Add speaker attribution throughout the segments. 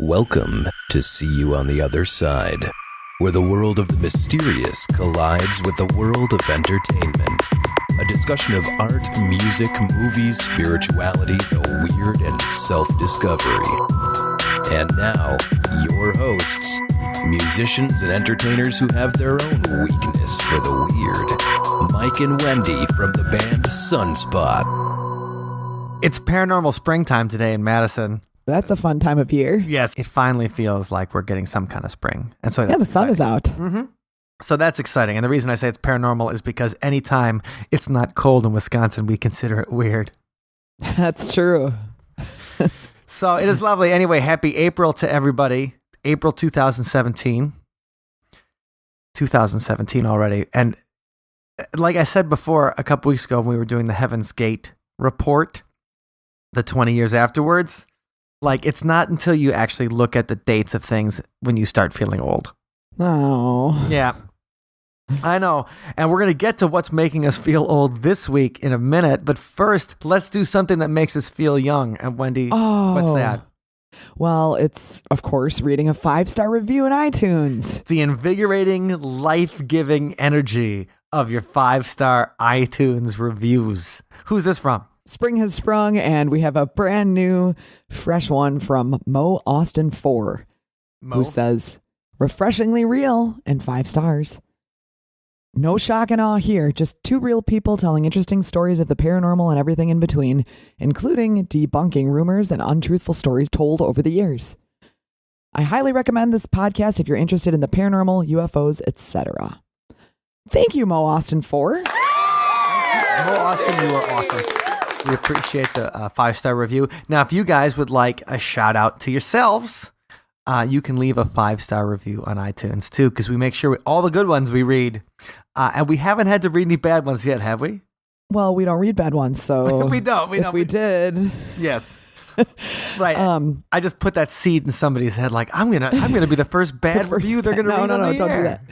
Speaker 1: Welcome to See You on the Other Side, where the world of the mysterious collides with the world of entertainment. A discussion of art, music, movies, spirituality, the weird, and self-discovery. And now, your hosts, musicians and entertainers who have their own weakness for the weird, Mike and Wendy from the band Sunspot.
Speaker 2: It's paranormal springtime today in Madison.
Speaker 3: That's a fun time of year.
Speaker 2: Yes, it finally feels like we're getting some kind of spring. And so
Speaker 3: the sun is out.
Speaker 2: Mm-hmm. So that's exciting. And the reason I say it's paranormal is because anytime it's not cold in Wisconsin, we consider it weird.
Speaker 3: That's true.
Speaker 2: So it is lovely. Anyway, happy April to everybody. April 2017. 2017 already. And like I said before, a couple weeks ago when we were doing the Heaven's Gate report, the 20 years afterwards, like, it's not until you actually look at the dates of things when you start feeling old.
Speaker 3: Oh.
Speaker 2: Yeah. I know. And we're going to get to what's making us feel old this week in a minute. But first, let's do something that makes us feel young. And Wendy, what's that?
Speaker 3: Well, it's, of course, reading a 5-star review in iTunes.
Speaker 2: The invigorating, life-giving energy of your 5-star iTunes reviews. Who's this from?
Speaker 3: Spring has sprung, and we have a brand new, fresh one from Mo Austin 4, who says, refreshingly real and 5 stars. No shock and awe here, just 2 real people telling interesting stories of the paranormal and everything in between, including debunking rumors and untruthful stories told over the years. I highly recommend this podcast if you're interested in the paranormal, UFOs, etc. Thank you, Mo Austin 4.
Speaker 2: Mo Austin, you are awesome. We appreciate the 5-star review. Now, if you guys would like a shout out to yourselves, you can leave a 5-star review on iTunes too, because we make sure all the good ones we read. And we haven't had to read any bad ones yet, have we?
Speaker 3: Well, we don't read bad ones, so
Speaker 2: we don't.
Speaker 3: If we did,
Speaker 2: yes, right. I just put that seed in somebody's head, like I'm gonna be the first bad review they're gonna read.
Speaker 3: No, don't do that.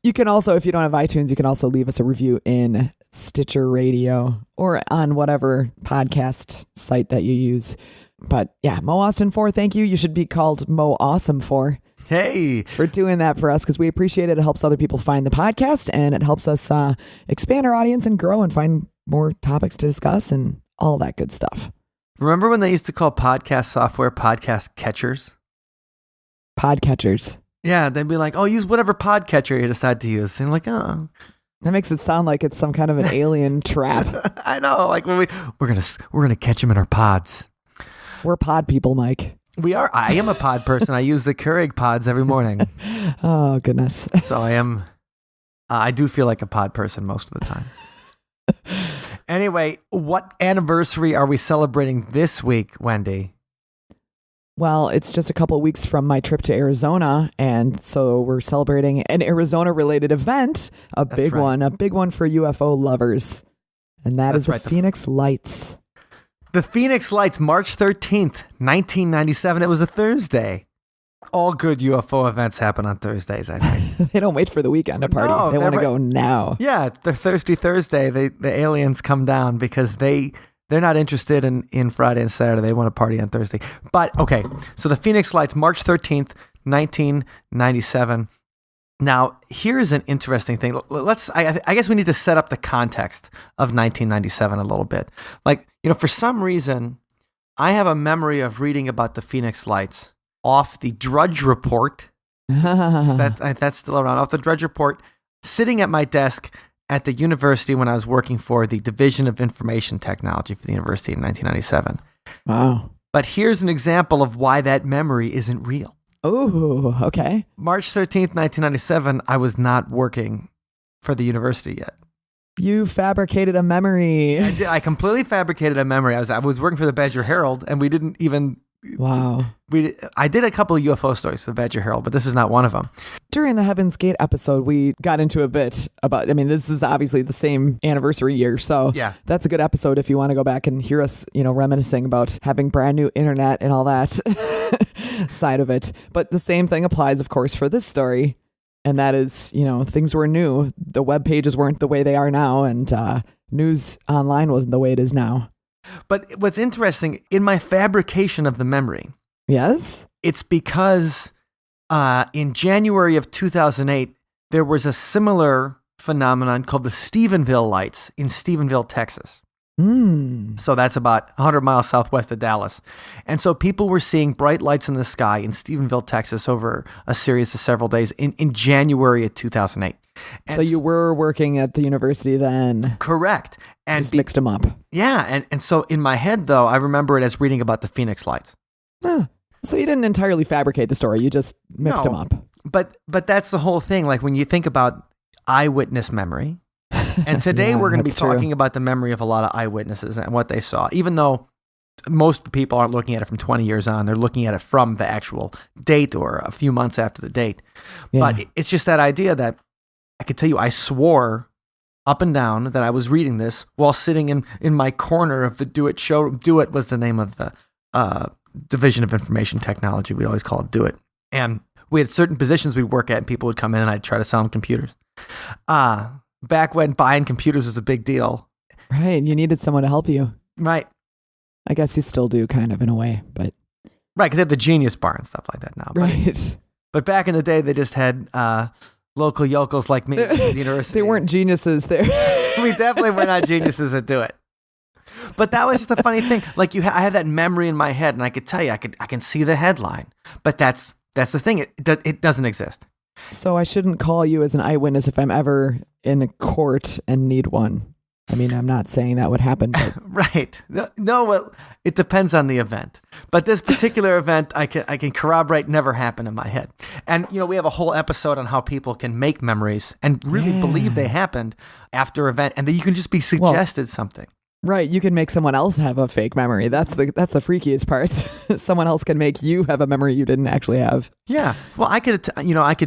Speaker 3: You can also, if you don't have iTunes, you can also leave us a review in Stitcher Radio or on whatever podcast site that you use. But yeah, Mo Austin 4, thank you. You should be called Mo Awesome 4.
Speaker 2: Hey,
Speaker 3: for doing that for us, because we appreciate it. It helps other people find the podcast, and it helps us expand our audience and grow and find more topics to discuss and all that good stuff.
Speaker 2: Remember when they used to call podcast software podcast catchers?
Speaker 3: Podcatchers.
Speaker 2: Yeah, they'd be like, "Oh, use whatever podcatcher you decide to use." And like, "Oh."
Speaker 3: That makes it sound like it's some kind of an alien trap.
Speaker 2: I know, like when we're gonna catch them in our pods.
Speaker 3: We're pod people, Mike.
Speaker 2: We are. I am a pod person. I use the Keurig pods every morning.
Speaker 3: Oh goodness!
Speaker 2: So I am. I do feel like a pod person most of the time. Anyway, what anniversary are we celebrating this week, Wendy?
Speaker 3: Well, it's just a couple of weeks from my trip to Arizona, and so we're celebrating an Arizona-related event, a big one for UFO lovers, and that's the Phoenix Lights.
Speaker 2: The Phoenix Lights, March 13th, 1997. It was a Thursday. All good UFO events happen on Thursdays, I think.
Speaker 3: They don't wait for the weekend to party. No, they want to go now.
Speaker 2: Yeah, the Thirsty Thursday, the aliens come down because they're not interested in Friday and Saturday. They want to party on Thursday. But, okay, so the Phoenix Lights, March 13th, 1997. Now, here's an interesting thing. I guess we need to set up the context of 1997 a little bit. Like, for some reason, I have a memory of reading about the Phoenix Lights off the Drudge Report. That's still around. Off the Drudge Report, sitting at my desk at the university when I was working for the Division of Information Technology for the university in 1997.
Speaker 3: Wow.
Speaker 2: But here's an example of why that memory isn't real.
Speaker 3: Oh, okay.
Speaker 2: March 13th, 1997, I was not working for the university yet.
Speaker 3: You fabricated a memory.
Speaker 2: I did. I completely fabricated a memory. I was working for the Badger Herald, and we didn't even...
Speaker 3: Wow.
Speaker 2: I did a couple of UFO stories for the Badger Herald, but this is not one of them.
Speaker 3: During the Heaven's Gate episode, we got into a bit about, this is obviously the same anniversary year, so
Speaker 2: yeah,
Speaker 3: that's a good episode if you want to go back and hear us, reminiscing about having brand new internet and all that side of it. But the same thing applies, of course, for this story, and that is, things were new. The web pages weren't the way they are now, and news online wasn't the way it is now.
Speaker 2: But what's interesting, in my fabrication of the memory,
Speaker 3: Yes?
Speaker 2: It's because in January of 2008, there was a similar phenomenon called the Stephenville Lights in Stephenville, Texas. So that's about 100 miles southwest of Dallas. And so people were seeing bright lights in the sky in Stephenville, Texas over a series of several days in January of 2008. And
Speaker 3: so you were working at the university then.
Speaker 2: Correct. And
Speaker 3: just mixed them up.
Speaker 2: Yeah. And so in my head, though, I remember it as reading about the Phoenix Lights.
Speaker 3: Huh. So you didn't entirely fabricate the story. You just mixed them up.
Speaker 2: But that's the whole thing. Like when you think about eyewitness memory, and today we're going to be talking about the memory of a lot of eyewitnesses and what they saw, even though most of the people aren't looking at it from 20 years on. They're looking at it from the actual date or a few months after the date. Yeah. But it's just that idea that I could tell you, I swore up and down that I was reading this while sitting in my corner of the Do-It showroom. Do-It was the name of the Division of Information Technology. We'd always call it Do-It. And we had certain positions we'd work at, and people would come in and I'd try to sell them computers. Back when buying computers was a big deal.
Speaker 3: Right. You needed someone to help you.
Speaker 2: Right.
Speaker 3: I guess you still do kind of in a way, but.
Speaker 2: Right. Because they have the Genius Bar and stuff like that now.
Speaker 3: Right.
Speaker 2: But back in the day, they just had local yokels like me at the university.
Speaker 3: They weren't geniuses there.
Speaker 2: We definitely were not geniuses that do it. But that was just a funny thing. Like I have that memory in my head, and I could tell you, I can see the headline. But that's the thing. It doesn't exist.
Speaker 3: So I shouldn't call you as an eyewitness if I'm ever in a court and need one. I mean, I'm not saying that would happen. But...
Speaker 2: Right. No, well, it depends on the event. But this particular event, I can corroborate never happened in my head. And, we have a whole episode on how people can make memories and really believe they happened after event, and that you can just be suggested something.
Speaker 3: Right. You can make someone else have a fake memory. That's the freakiest part. Someone else can make you have a memory you didn't actually have.
Speaker 2: Yeah. Well, I could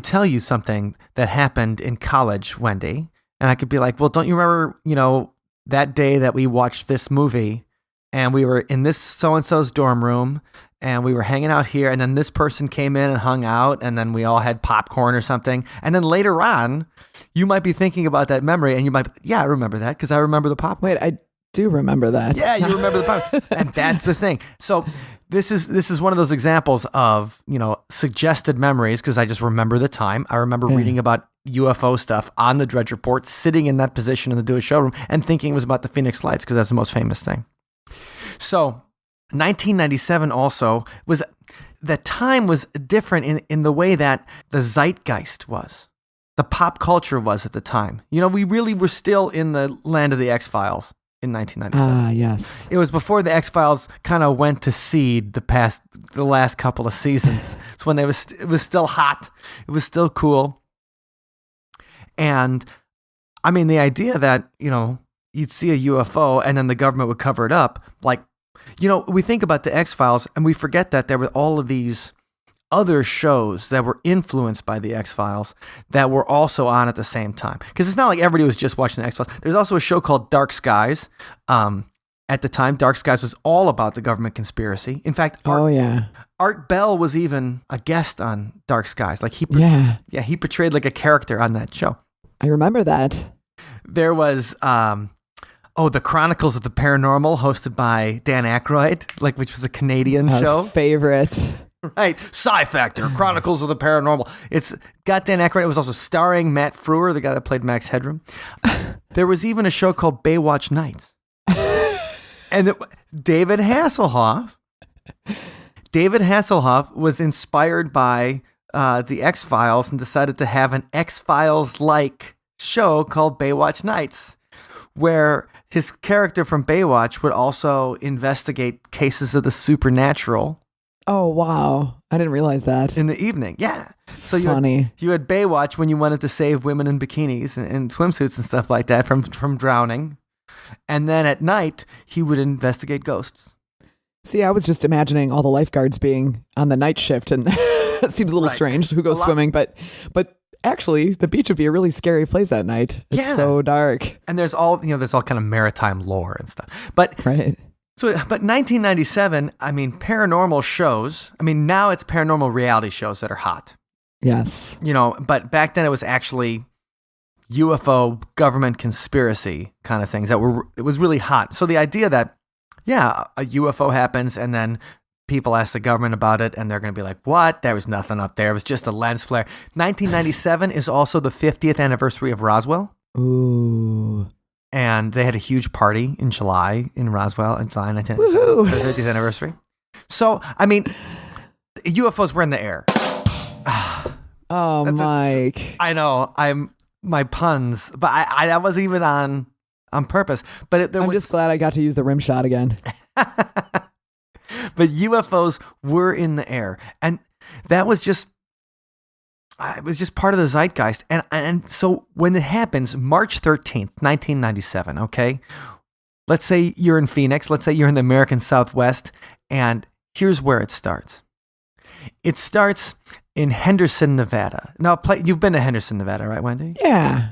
Speaker 2: tell you something that happened in college, Wendy, and I could be like, well, don't you remember, that day that we watched this movie and we were in this so-and-so's dorm room and we were hanging out here, and then this person came in and hung out, and then we all had popcorn or something. And then later on, you might be thinking about that memory and you might, I remember that because I remember the popcorn.
Speaker 3: Wait, I do remember that.
Speaker 2: Yeah, you remember the popcorn. And that's the thing. So this is one of those examples of, suggested memories, because I just remember the time. I remember reading about UFO stuff on the Dredge Report, sitting in that position in the Do-It showroom and thinking it was about the Phoenix Lights because that's the most famous thing. So 1997 also was, the time was different in the way that the zeitgeist was. The pop culture was at the time. We really were still in the land of the X-Files in 1997.
Speaker 3: Yes.
Speaker 2: It was before the X-Files kind of went to seed the last couple of seasons. It's when it was still hot. It was still cool. And I mean, the idea that, you'd see a UFO and then the government would cover it up. Like, we think about the X-Files and we forget that there were all of these other shows that were influenced by the X-Files that were also on at the same time. Because it's not like everybody was just watching the X-Files. There's also a show called Dark Skies. At the time, Dark Skies was all about the government conspiracy. In fact, Art Bell was even a guest on Dark Skies. Like he portrayed like a character on that show.
Speaker 3: I remember that.
Speaker 2: There was The Chronicles of the Paranormal, hosted by Dan Aykroyd, which was a Canadian show.
Speaker 3: Favorite.
Speaker 2: Right. Sci Factor, Chronicles of the Paranormal. It's got Dan Aykroyd. It was also starring Matt Frewer, the guy that played Max Headroom. There was even a show called Baywatch Nights. And David Hasselhoff was inspired by the X-Files and decided to have an X-Files-like show called Baywatch Nights, where his character from Baywatch would also investigate cases of the supernatural.
Speaker 3: Oh, wow. I didn't realize that.
Speaker 2: In the evening. Yeah. So
Speaker 3: funny.
Speaker 2: You had Baywatch when you wanted to save women in bikinis and swimsuits and stuff like that from drowning. And then at night, he would investigate ghosts.
Speaker 3: See, I was just imagining all the lifeguards being on the night shift, and it seems a little strange who goes swimming, but actually, the beach would be a really scary place at night. It's so dark.
Speaker 2: And there's all kind of maritime lore and stuff. But
Speaker 3: right.
Speaker 2: But 1997, I mean, paranormal shows. I mean, now it's paranormal reality shows that are hot.
Speaker 3: Yes.
Speaker 2: But back then it was actually UFO government conspiracy kind of things it was really hot. So the idea that, a UFO happens and then people ask the government about it, and they're going to be like, what? There was nothing up there. It was just a lens flare. 1997 is also the 50th anniversary of Roswell.
Speaker 3: Ooh.
Speaker 2: And they had a huge party in July in Roswell in July 1997
Speaker 3: Woohoo.
Speaker 2: for the 50th anniversary. So, I mean, UFOs were in the air.
Speaker 3: Oh, Mike.
Speaker 2: I know. My puns, but I wasn't even on purpose. But
Speaker 3: I'm just glad I got to use the rim shot again.
Speaker 2: But UFOs were in the air, and that was just it was just part of the zeitgeist. And so when it happens, March 13th, 1997, okay? Let's say you're in Phoenix, let's say you're in the American Southwest, and here's where it starts. It starts in Henderson, Nevada. Now, you've been to Henderson, Nevada, right, Wendy?
Speaker 3: Yeah.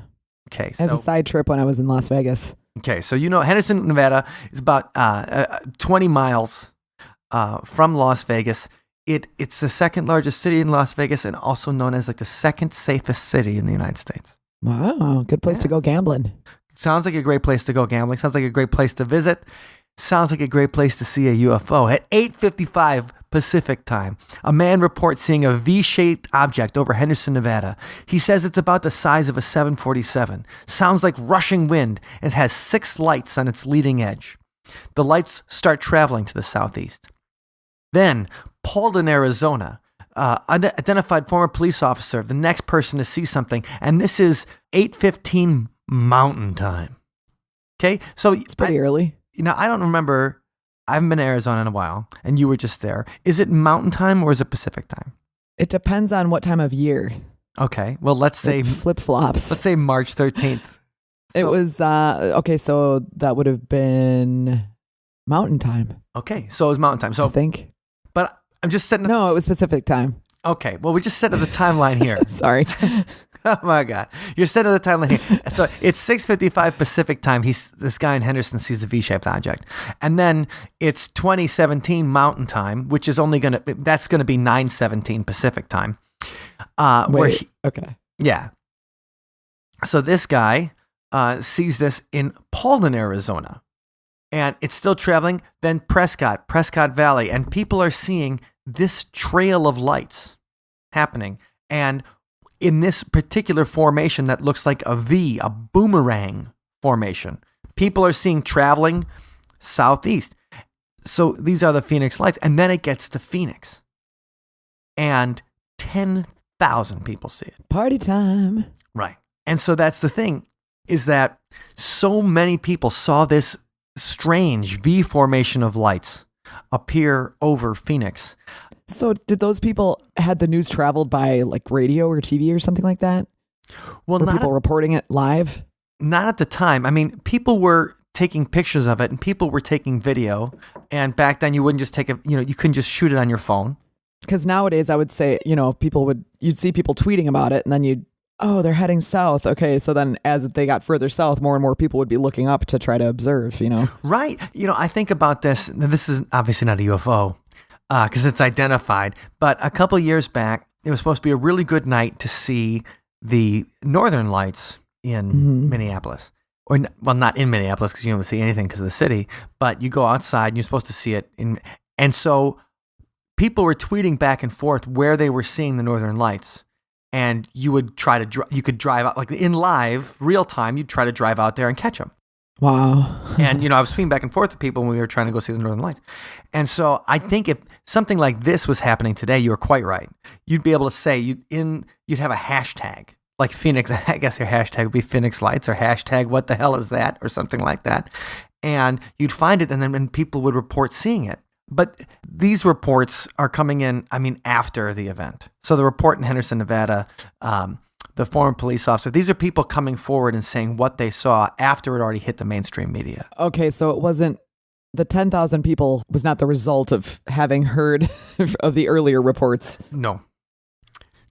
Speaker 2: Okay.
Speaker 3: As a side trip when I was in Las Vegas.
Speaker 2: Okay, so Henderson, Nevada is about 20 miles from Las Vegas. It's the second largest city in Las Vegas and also known as like the second safest city in the United States.
Speaker 3: Wow, good place to go gambling.
Speaker 2: Sounds like a great place to go gambling. Sounds like a great place to visit. Sounds like a great place to see a UFO. At 8:55 Pacific time, a man reports seeing a V-shaped object over Henderson, Nevada. He says it's about the size of a 747. Sounds like rushing wind and has 6 lights on its leading edge. The lights start traveling to the southeast. Then, Paulden, Arizona, identified former police officer, the next person to see something, and this is 8:15 Mountain Time. Okay, so
Speaker 3: it's pretty early.
Speaker 2: I don't remember. I haven't been to Arizona in a while, and you were just there. Is it Mountain Time or is it Pacific Time?
Speaker 3: It depends on what time of year.
Speaker 2: Okay, well, let's say
Speaker 3: flip-flops.
Speaker 2: Let's say March 13th.
Speaker 3: It was okay. So that would have been Mountain Time.
Speaker 2: Okay, so it was Mountain Time. So
Speaker 3: I think.
Speaker 2: But I'm just setting.
Speaker 3: No, it was Pacific Time.
Speaker 2: Okay, well, we just set up the timeline here.
Speaker 3: Sorry.
Speaker 2: Oh my God, you're setting the timeline here. So it's 6:55 Pacific Time. This guy in Henderson sees the V-shaped object, and then it's 2017 Mountain Time, which is that's gonna be 9:17 Pacific Time.
Speaker 3: Okay.
Speaker 2: Yeah. So this guy sees this in Paulden, Arizona, and it's still traveling. Then Prescott Valley, and people are seeing this trail of lights happening, and in this particular formation that looks like a V, a boomerang formation, people are seeing traveling southeast. So these are the Phoenix lights, and then it gets to Phoenix, and 10,000 people see it.
Speaker 3: Party time.
Speaker 2: Right. And so that's the thing, is that so many people saw this strange V formation of lights appear over Phoenix.
Speaker 3: So did those people, had the news traveled by like radio or TV or something like that?
Speaker 2: Well,
Speaker 3: were people reporting it live?
Speaker 2: Not at the time. I mean, people were taking pictures of it and people were taking video. And back then you wouldn't just you couldn't just shoot it on your phone.
Speaker 3: Because nowadays I would say, you'd see people tweeting about it and then they're heading south. Okay. So then as they got further south, more and more people would be looking up to try to observe,
Speaker 2: Right. I think about this. Now, this is obviously not a UFO. Because it's identified. But a couple years back, it was supposed to be a really good night to see the northern lights in Minneapolis. Not in Minneapolis because you don't see anything because of the city, but you go outside and you're supposed to see it. And so people were tweeting back and forth where they were seeing the northern lights. And you would you could drive out, like in live, real time, you'd try to drive out there and catch them.
Speaker 3: Wow.
Speaker 2: And, I was tweeting back and forth with people when we were trying to go see the Northern Lights. And so I think if something like this was happening today, you were quite right. You'd be able to say, you'd have a hashtag, like Phoenix, I guess your hashtag would be Phoenix Lights or hashtag what the hell is that or something like that. And you'd find it and then people would report seeing it. But these reports are coming in, after the event. So the report in Henderson, Nevada, the former police officer, these are people coming forward and saying what they saw after it already hit the mainstream media.
Speaker 3: Okay, so it wasn't, the 10,000 people was not the result of having heard of the earlier reports.
Speaker 2: No.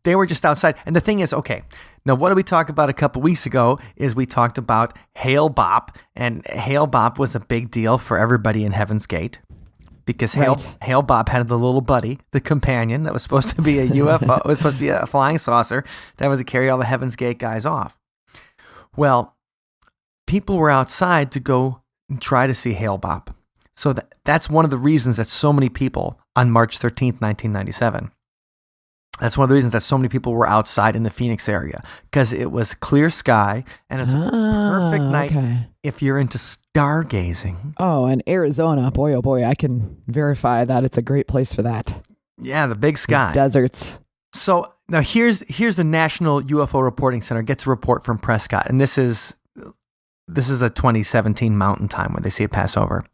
Speaker 2: They were just outside. And the thing is, okay, now what did we talk about a couple weeks ago is we talked about Hale Bopp, and Hale Bopp was a big deal for everybody in Heaven's Gate. Because Hale Bopp had the little buddy, the companion that was supposed to be a UFO. It was supposed to be a flying saucer that was to carry all the Heaven's Gate guys off. Well, people were outside to go and try to see Hale Bopp. So that's one of the reasons that so many people on March 13th, 1997. That's one of the reasons that so many people were outside in the Phoenix area, because it was clear sky and it's a perfect night if you're into stargazing.
Speaker 3: Oh, and Arizona, boy, oh boy, I can verify that it's a great place for that.
Speaker 2: Yeah, the big sky.
Speaker 3: Those deserts.
Speaker 2: So now here's the National UFO Reporting Center gets a report from Prescott, and this is a 2017 Mountain Time where they see it pass over.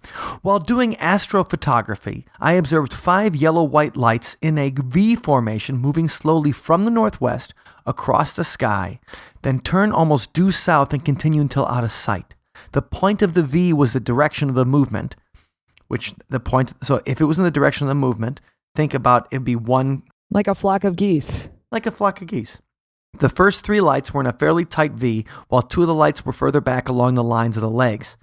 Speaker 2: While doing astrophotography, I observed 5 yellow-white lights in a V formation moving slowly from the northwest across the sky, then turn almost due south and continue until out of sight. The point of the V was the direction of the movement, so if it was in the direction of the movement, think about it'd be one...
Speaker 3: Like a flock of geese.
Speaker 2: Like a flock of geese. The first 3 lights were in a fairly tight V, while 2 of the lights were further back along the lines of the legs.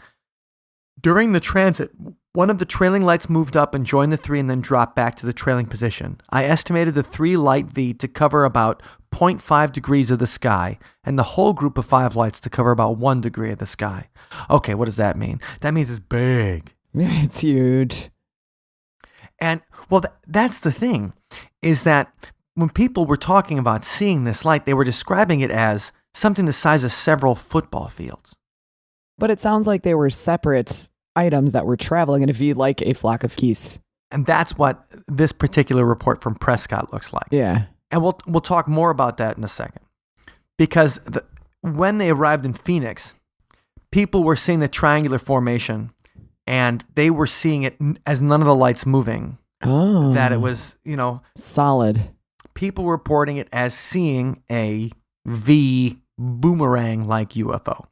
Speaker 2: During the transit, one of the trailing lights moved up and joined the 3 and then dropped back to the trailing position. I estimated the 3 light V to cover about 0.5 degrees of the sky, and the whole group of 5 lights to cover about 1 degree of the sky. Okay, what does that mean? That means it's big.
Speaker 3: It's huge.
Speaker 2: And, well, that's the thing, is that when people were talking about seeing this light, they were describing it as something the size of several football fields.
Speaker 3: But it sounds like they were separate items that were traveling in a V like a flock of geese.
Speaker 2: And that's what this particular report from Prescott looks like.
Speaker 3: Yeah.
Speaker 2: And we'll talk more about that in a second. Because when they arrived in Phoenix, people were seeing the triangular formation, and they were seeing it as none of the lights moving.
Speaker 3: Oh.
Speaker 2: That it was,
Speaker 3: solid.
Speaker 2: People were reporting it as seeing a V boomerang-like UFO.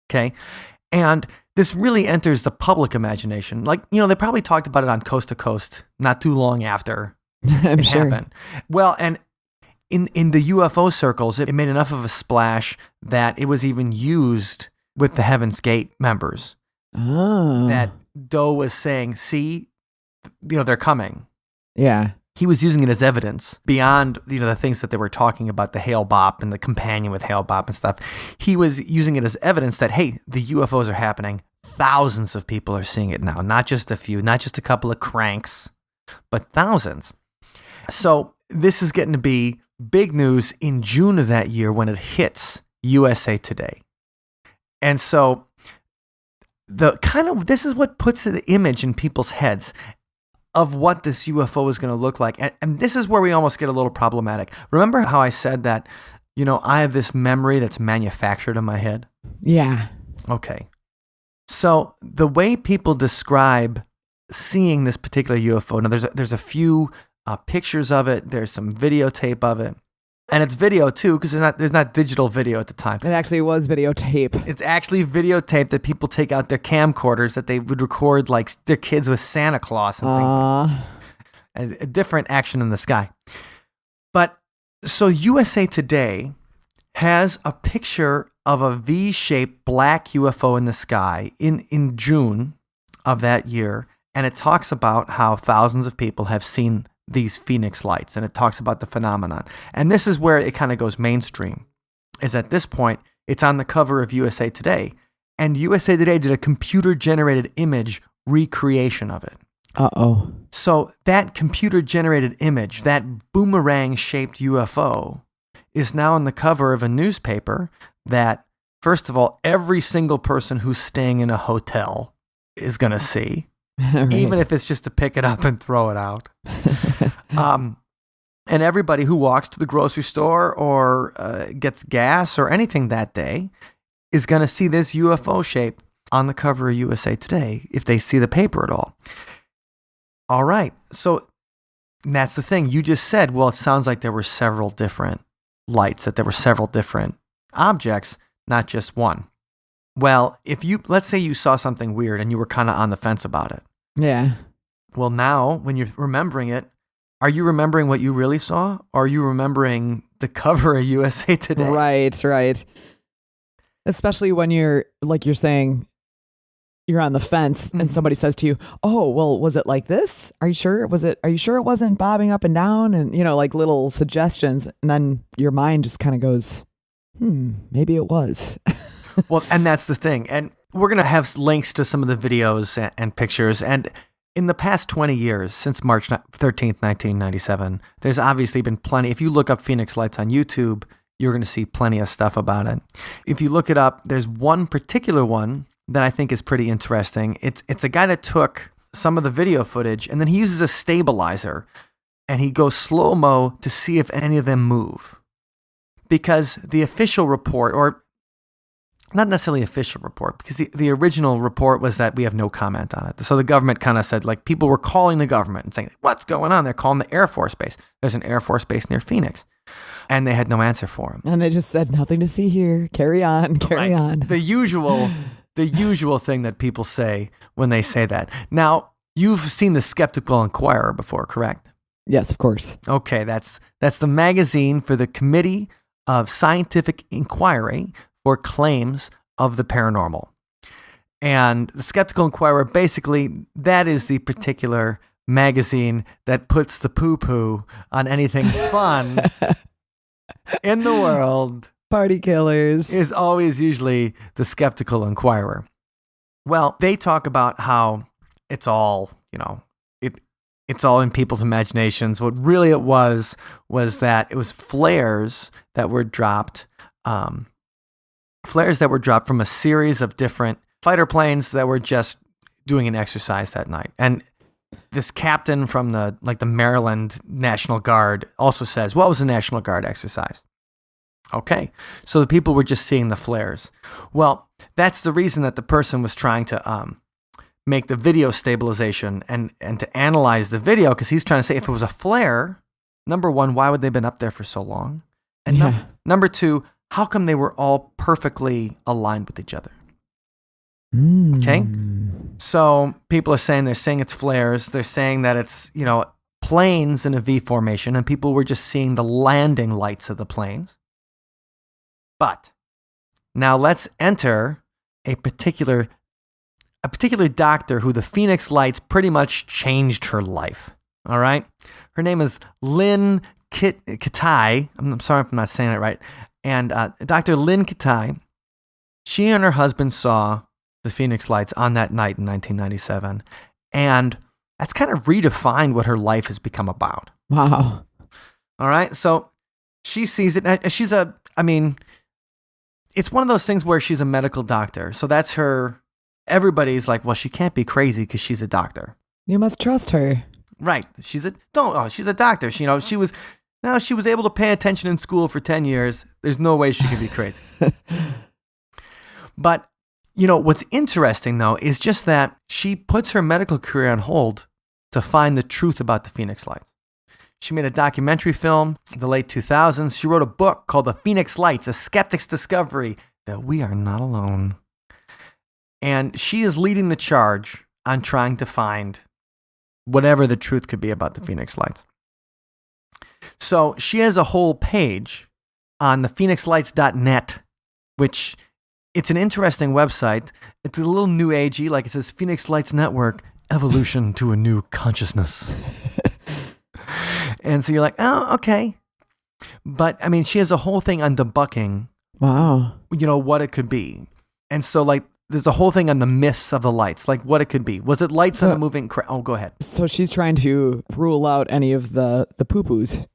Speaker 2: Okay? And this really enters the public imagination. Like, they probably talked about it on Coast to Coast not too long after
Speaker 3: I'm
Speaker 2: it
Speaker 3: sure.
Speaker 2: happened. Well, and in the UFO circles, it made enough of a splash that it was even used with the Heaven's Gate members.
Speaker 3: Oh.
Speaker 2: That Doe was saying, see, they're coming.
Speaker 3: Yeah.
Speaker 2: He was using it as evidence beyond, the things that they were talking about, the Hale Bopp and the companion with Hale Bopp and stuff. He was using it as evidence that, hey, the UFOs are happening. Thousands of people are seeing it now, not just a few, not just a couple of cranks, but thousands. So this is getting to be big news in June of that year when it hits USA Today. And so this is what puts the image in people's heads of what this UFO is going to look like. And this is where we almost get a little problematic. Remember how I said that, I have this memory that's manufactured in my head?
Speaker 3: Yeah.
Speaker 2: Okay. So the way people describe seeing this particular UFO, now there's a few pictures of it. There's some videotape of it. And it's video too, because there's not digital video at the time.
Speaker 3: It actually was videotape.
Speaker 2: It's actually videotape that people take out their camcorders that they would record like their kids with Santa Claus and things like that. A different action in the sky. But so USA Today has a picture of a V-shaped black UFO in the sky in June of that year. And it talks about how thousands of people have seen these Phoenix lights, and it talks about the phenomenon. And this is where it kind of goes mainstream, is at this point, it's on the cover of USA Today, and USA Today did a computer-generated image recreation of it.
Speaker 3: Uh-oh.
Speaker 2: So that computer-generated image, that boomerang-shaped UFO, is now on the cover of a newspaper that, first of all, every single person who's staying in a hotel is going to see.
Speaker 3: Right.
Speaker 2: Even if it's just to pick it up and throw it out. And everybody who walks to the grocery store or gets gas or anything that day is going to see this UFO shape on the cover of USA Today, if they see the paper at all. All right. So that's the thing. You just said, well, it sounds like there were several different lights, that there were several different objects, not just one. Well, let's say you saw something weird and you were kind of on the fence about it.
Speaker 3: Yeah.
Speaker 2: Well, now when you're remembering it, are you remembering what you really saw? Or are you remembering the cover of USA Today?
Speaker 3: Right. Especially when you're saying, you're on the fence and somebody says to you, oh, well, was it like this? Are you sure? Are you sure it wasn't bobbing up and down? And, like little suggestions. And then your mind just kind of goes, maybe it was.
Speaker 2: Well, and that's the thing. And we're going to have links to some of the videos and pictures. And in the past 20 years, since March 13th, 1997, there's obviously been plenty. If you look up Phoenix Lights on YouTube, you're going to see plenty of stuff about it. If you look it up, there's one particular one that I think is pretty interesting. It's a guy that took some of the video footage, and then he uses a stabilizer, and he goes slow-mo to see if any of them move. Because the official report, or not necessarily official report, because the original report was that we have no comment on it. So the government kind of said, like, people were calling the government and saying, what's going on? They're calling the Air Force Base. There's an Air Force Base near Phoenix. And they had no answer for him.
Speaker 3: And they just said, nothing to see here. Carry on, carry on.
Speaker 2: The usual thing that people say when they say that. Now, you've seen the Skeptical Inquirer before, correct?
Speaker 3: Yes, of course.
Speaker 2: Okay, that's the magazine for the Committee of Scientific Inquiry for Claims of the Paranormal. And the Skeptical Inquirer, basically, that is the particular magazine that puts the poo-poo on anything fun in the world.
Speaker 3: Party killers.
Speaker 2: Is always usually the Skeptical Inquirer. Well, they talk about how it's all, it's all in people's imaginations. What really it was that it was flares that were dropped, from a series of different fighter planes that were just doing an exercise that night. And this captain from the Maryland National Guard also says, what was the National Guard exercise? Okay, so the people were just seeing the flares. Well, that's the reason that the person was trying to make the video stabilization and to analyze the video, because he's trying to say if it was a flare, number one, why would they have been up there for so long? And number two, how come they were all perfectly aligned with each other? Okay? So people are saying, they're saying it's flares. They're saying that it's, planes in a V formation, and people were just seeing the landing lights of the planes. But now let's enter a particular doctor who the Phoenix Lights pretty much changed her life. All right? Her name is Lynn Kitai. I'm sorry if I'm not saying it right. And Dr. Lynn Kitai, she and her husband saw the Phoenix Lights on that night in 1997. And that's kind of redefined what her life has become about.
Speaker 3: Wow.
Speaker 2: All right? So she sees it. It's one of those things where she's a medical doctor. So that's her. Everybody's like, well, she can't be crazy because she's a doctor.
Speaker 3: You must trust her.
Speaker 2: Right. She's a doctor. She was able to pay attention in school for 10 years. There's no way she could be crazy. But, what's interesting, though, is just that she puts her medical career on hold to find the truth about the Phoenix Lights. She made a documentary film in the late 2000s. She wrote a book called The Phoenix Lights, A Skeptic's Discovery That We Are Not Alone. And she is leading the charge on trying to find whatever the truth could be about the Phoenix Lights. So she has a whole page on the phoenixlights.net, which it's an interesting website. It's a little new agey, like it says Phoenix Lights Network, Evolution to a New Consciousness. And so you're like, oh, okay. But she has a whole thing on debunking.
Speaker 3: Wow.
Speaker 2: What it could be. And so there's a whole thing on the myths of the lights, like what it could be. Was it lights on a moving oh, go ahead.
Speaker 3: So she's trying to rule out any of the poo-poos.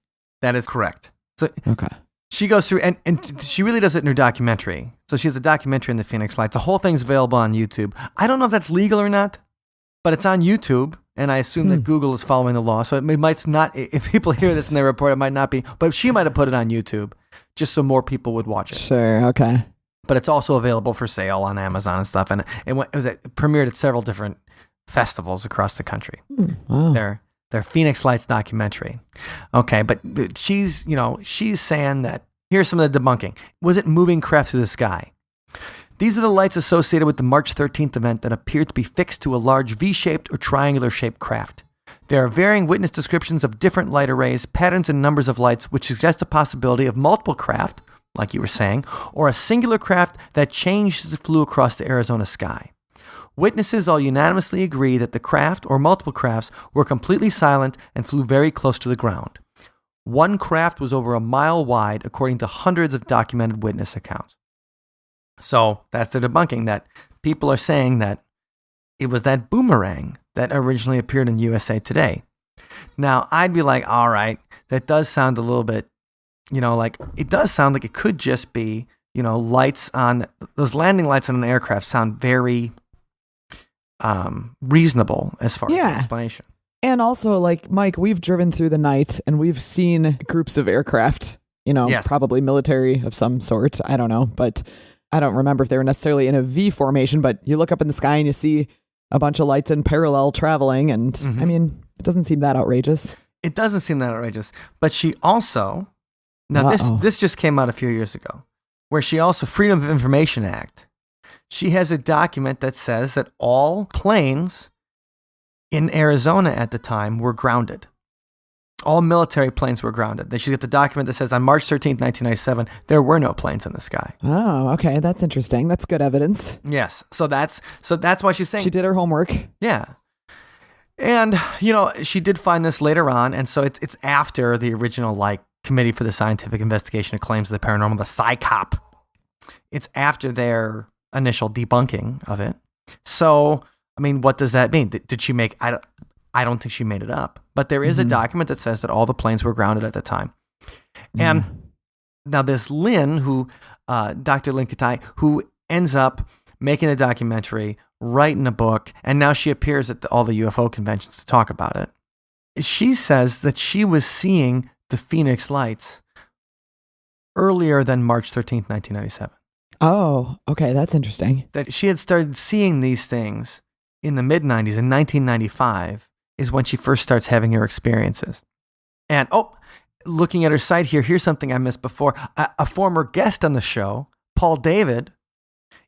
Speaker 2: That is correct. So
Speaker 3: okay.
Speaker 2: She goes through, and she really does it in her documentary. So she has a documentary in the Phoenix Lights. The whole thing's available on YouTube. I don't know if that's legal or not, but it's on YouTube, and I assume that Google is following the law. So it might not, if people hear this in their report, it might not be. But she might have put it on YouTube just so more people would watch it.
Speaker 3: Sure, okay.
Speaker 2: But it's also available for sale on Amazon and stuff. And it premiered at several different festivals across the country.
Speaker 3: Wow.
Speaker 2: Their Phoenix Lights documentary. Okay, but she's saying that here's some of the debunking. Was it moving craft through the sky? These are the lights associated with the March 13th event that appeared to be fixed to a large V-shaped or triangular-shaped craft. There are varying witness descriptions of different light arrays, patterns, and numbers of lights, which suggest a possibility of multiple craft, like you were saying, or a singular craft that changed as it flew across the Arizona sky. Witnesses all unanimously agree that the craft or multiple crafts were completely silent and flew very close to the ground. One craft was over a mile wide, according to hundreds of documented witness accounts. So that's the debunking, that people are saying that it was that boomerang that originally appeared in USA Today. Now, I'd be like, all right, that does sound a little bit, like it does sound like it could just be, lights on those landing lights on an aircraft sound very reasonable as far as the explanation.
Speaker 3: And also, like, Mike, we've driven through the night and we've seen groups of aircraft, probably military of some sort. I don't know, but I don't remember if they were necessarily in a V formation, but you look up in the sky and you see a bunch of lights in parallel traveling. And I mean, it doesn't seem that outrageous.
Speaker 2: It doesn't seem that outrageous. But she also, now this just came out a few years ago, where she also, Freedom of Information Act, she has a document that says that all planes in Arizona at the time were grounded. All military planes were grounded. She's got the document that says on March 13th, 1997, there were no planes in the sky.
Speaker 3: Oh, okay. That's interesting. That's good evidence.
Speaker 2: Yes. So that's why she's saying
Speaker 3: she did her homework.
Speaker 2: Yeah. And, she did find this later on. And so it's after the original, Committee for the Scientific Investigation of Claims of the Paranormal, the PSYCOP. It's after their initial debunking of it. So, I mean, what does that mean? Did she make, I don't think she made it up, but there is a document that says that all the planes were grounded at the time. And now this Lynn, Dr. Lynn Katai, who ends up making a documentary, writing a book, and now she appears at all the UFO conventions to talk about it. She says that she was seeing the Phoenix lights earlier than March 13th, 1997.
Speaker 3: Oh, okay. That's interesting.
Speaker 2: That she had started seeing these things in the mid-90s. In 1995 is when she first starts having her experiences. And, looking at her site here, here's something I missed before. A former guest on the show, Paul David,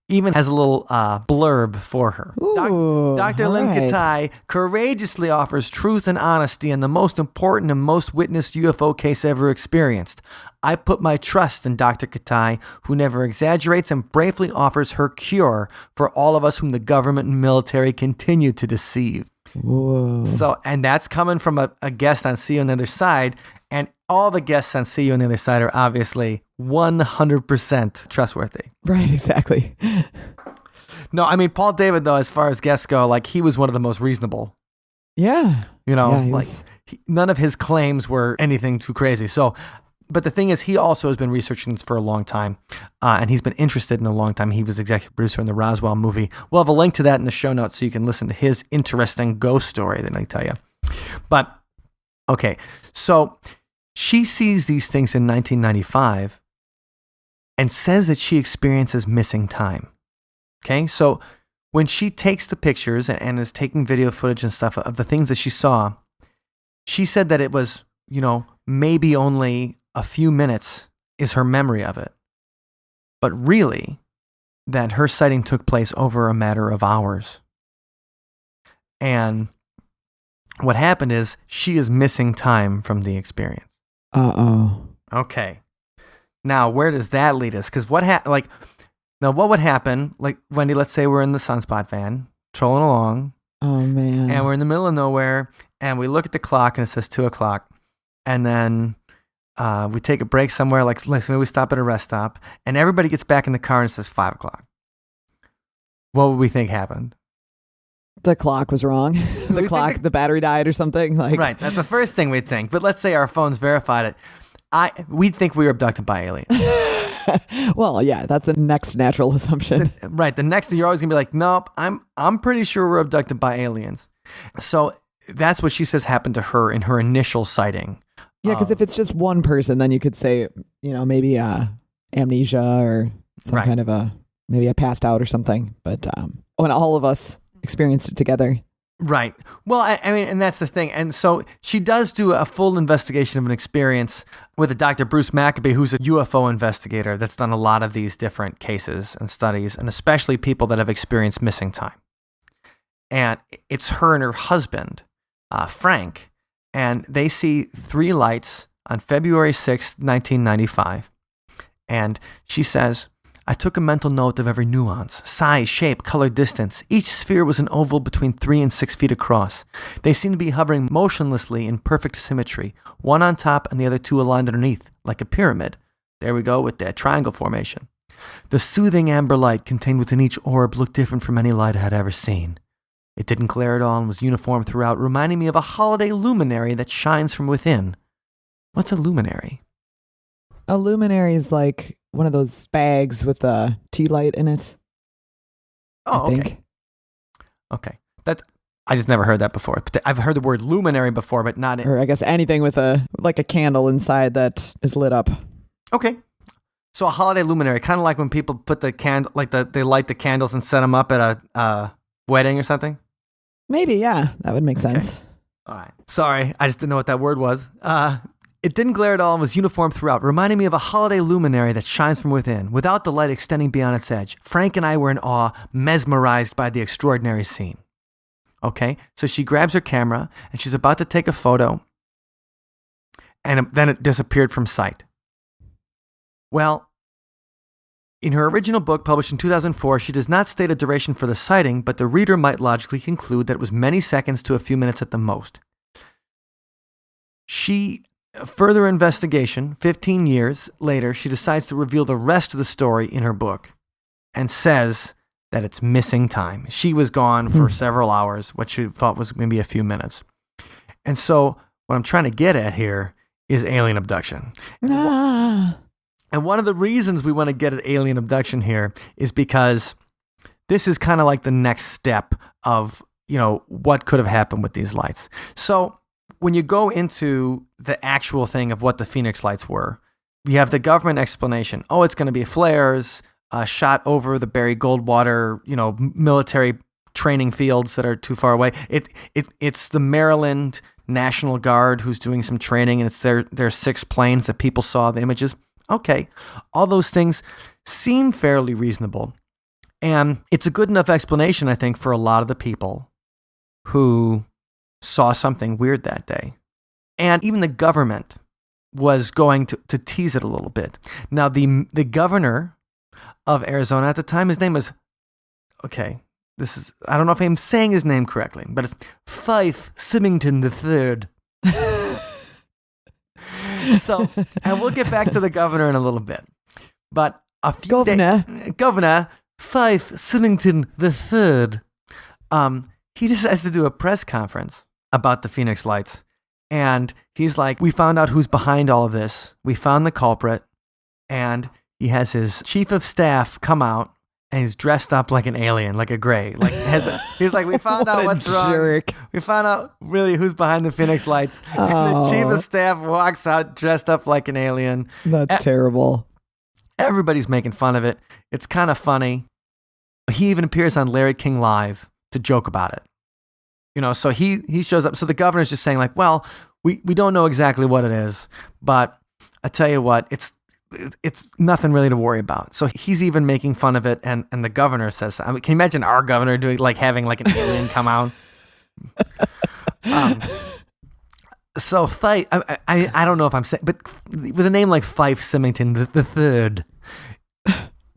Speaker 2: even has a little blurb for her.
Speaker 3: Ooh,
Speaker 2: Dr. Lynn Katai courageously offers truth and honesty in the most important and most witnessed UFO case ever experienced. I put my trust in Dr. Katai, who never exaggerates and bravely offers her cure for all of us whom the government and military continue to deceive.
Speaker 3: Whoa.
Speaker 2: So, and that's coming from a guest on See You on the Other Side. And all the guests on See You on the Other Side are obviously 100% trustworthy.
Speaker 3: Right, exactly.
Speaker 2: No, I mean, Paul David, though, as far as guests go, he was one of the most reasonable.
Speaker 3: Yeah.
Speaker 2: None of his claims were anything too crazy. So, but the thing is, he also has been researching this for a long time, and he's been interested in a long time. He was executive producer in the Roswell movie. We'll have a link to that in the show notes so you can listen to his interesting ghost story that I tell you. But, okay, so she sees these things in 1995 and says that she experiences missing time. Okay, so when she takes the pictures and is taking video footage and stuff of the things that she saw, she said that it was, maybe only a few minutes is her memory of it. But really, that her sighting took place over a matter of hours. And what happened is she is missing time from the experience.
Speaker 3: Uh-oh.
Speaker 2: Okay. Now, where does that lead us? Because what would happen, Wendy, let's say we're in the Sunspot van, trolling along.
Speaker 3: Oh, man.
Speaker 2: And we're in the middle of nowhere, and we look at the clock, and it says 2 o'clock. And then we take a break somewhere, maybe we stop at a rest stop, and everybody gets back in the car and it says 5 o'clock. What would we think happened?
Speaker 3: The clock was wrong. The battery died or something.
Speaker 2: Right, that's the first thing we'd think. But let's say our phones verified it. We'd think we were abducted by aliens.
Speaker 3: Well, yeah, that's the next natural assumption.
Speaker 2: Right, the next thing you're always gonna be like, nope, I'm pretty sure we're abducted by aliens. So that's what she says happened to her in her initial sighting.
Speaker 3: Yeah, because if it's just one person, then you could say, maybe amnesia or some kind of maybe I passed out or something. But when all of us experienced it together.
Speaker 2: Right. Well, I mean, and that's the thing. And so she does do a full investigation of an experience with a Dr. Bruce Maccabee, who's a UFO investigator that's done a lot of these different cases and studies, and especially people that have experienced missing time. And it's her and her husband, Frank, and they see 3 lights on February 6th, 1995. And she says, I took a mental note of every nuance, size, shape, color, distance. Each sphere was an oval between 3 and 6 feet across. They seemed to be hovering motionlessly in perfect symmetry, one on top and the other 2 aligned underneath, like a pyramid. There we go with that triangle formation. The soothing amber light contained within each orb looked different from any light I had ever seen. It didn't glare at all and was uniform throughout, reminding me of a holiday luminary that shines from within. What's a luminary?
Speaker 3: A luminary is like one of those bags with a tea light in it.
Speaker 2: Oh, okay. Okay. I just never heard that before. I've heard the word luminary before, but not in...
Speaker 3: Or I guess anything with a candle inside that is lit up.
Speaker 2: Okay. So a holiday luminary, kind of like when people put the candle, they light the candles and set them up at a wedding or something?
Speaker 3: Maybe, yeah. That would make sense.
Speaker 2: All right. Sorry, I just didn't know what that word was. It didn't glare at all and was uniform throughout, reminding me of a holiday luminary that shines from within, without the light extending beyond its edge. Frank and I were in awe, mesmerized by the extraordinary scene. Okay, so she grabs her camera and she's about to take a photo, and then it disappeared from sight. Well, in her original book published in 2004, she does not state a duration for the sighting, but the reader might logically conclude that it was many seconds to a few minutes at the most. Further investigation, 15 years later, she decides to reveal the rest of the story in her book and says that it's missing time. She was gone for several hours, what she thought was maybe a few minutes. And so what I'm trying to get at here is alien abduction. And one of the reasons we want to get at alien abduction here is because this is kind of like the next step of, what could have happened with these lights. So when you go into the actual thing of what the Phoenix lights were, you have the government explanation. Oh, it's going to be flares shot over the Barry Goldwater, military training fields that are too far away. It's the Maryland National Guard who's doing some training, and it's their 6 planes that people saw the images. Okay, all those things seem fairly reasonable, and it's a good enough explanation, I think, for a lot of the people who saw something weird that day. And even the government was going to tease it a little bit. Now, the governor of Arizona at the time, his name was, I don't know if I'm saying his name correctly, but it's Fife Symington III. So, and we'll get back to the governor in a little bit. But Governor Fife Symington III, he decides to do a press conference about the Phoenix lights. And he's like, we found out who's behind all of this. We found the culprit. And he has his chief of staff come out, and he's dressed up like an alien, like a gray. He's like, we found out what's wrong. We found out really who's behind the Phoenix lights. And the chief of staff walks out dressed up like an alien.
Speaker 3: That's terrible.
Speaker 2: Everybody's making fun of it. It's kind of funny. He even appears on Larry King Live to joke about it. So he shows up. So the governor's just saying like, well, we don't know exactly what it is, but I tell you what, it's nothing really to worry about. So he's even making fun of it, and the governor says, can you imagine our governor doing having an alien come out? So Fife, I don't know if I'm saying, but with a name like Fife Symington the Third,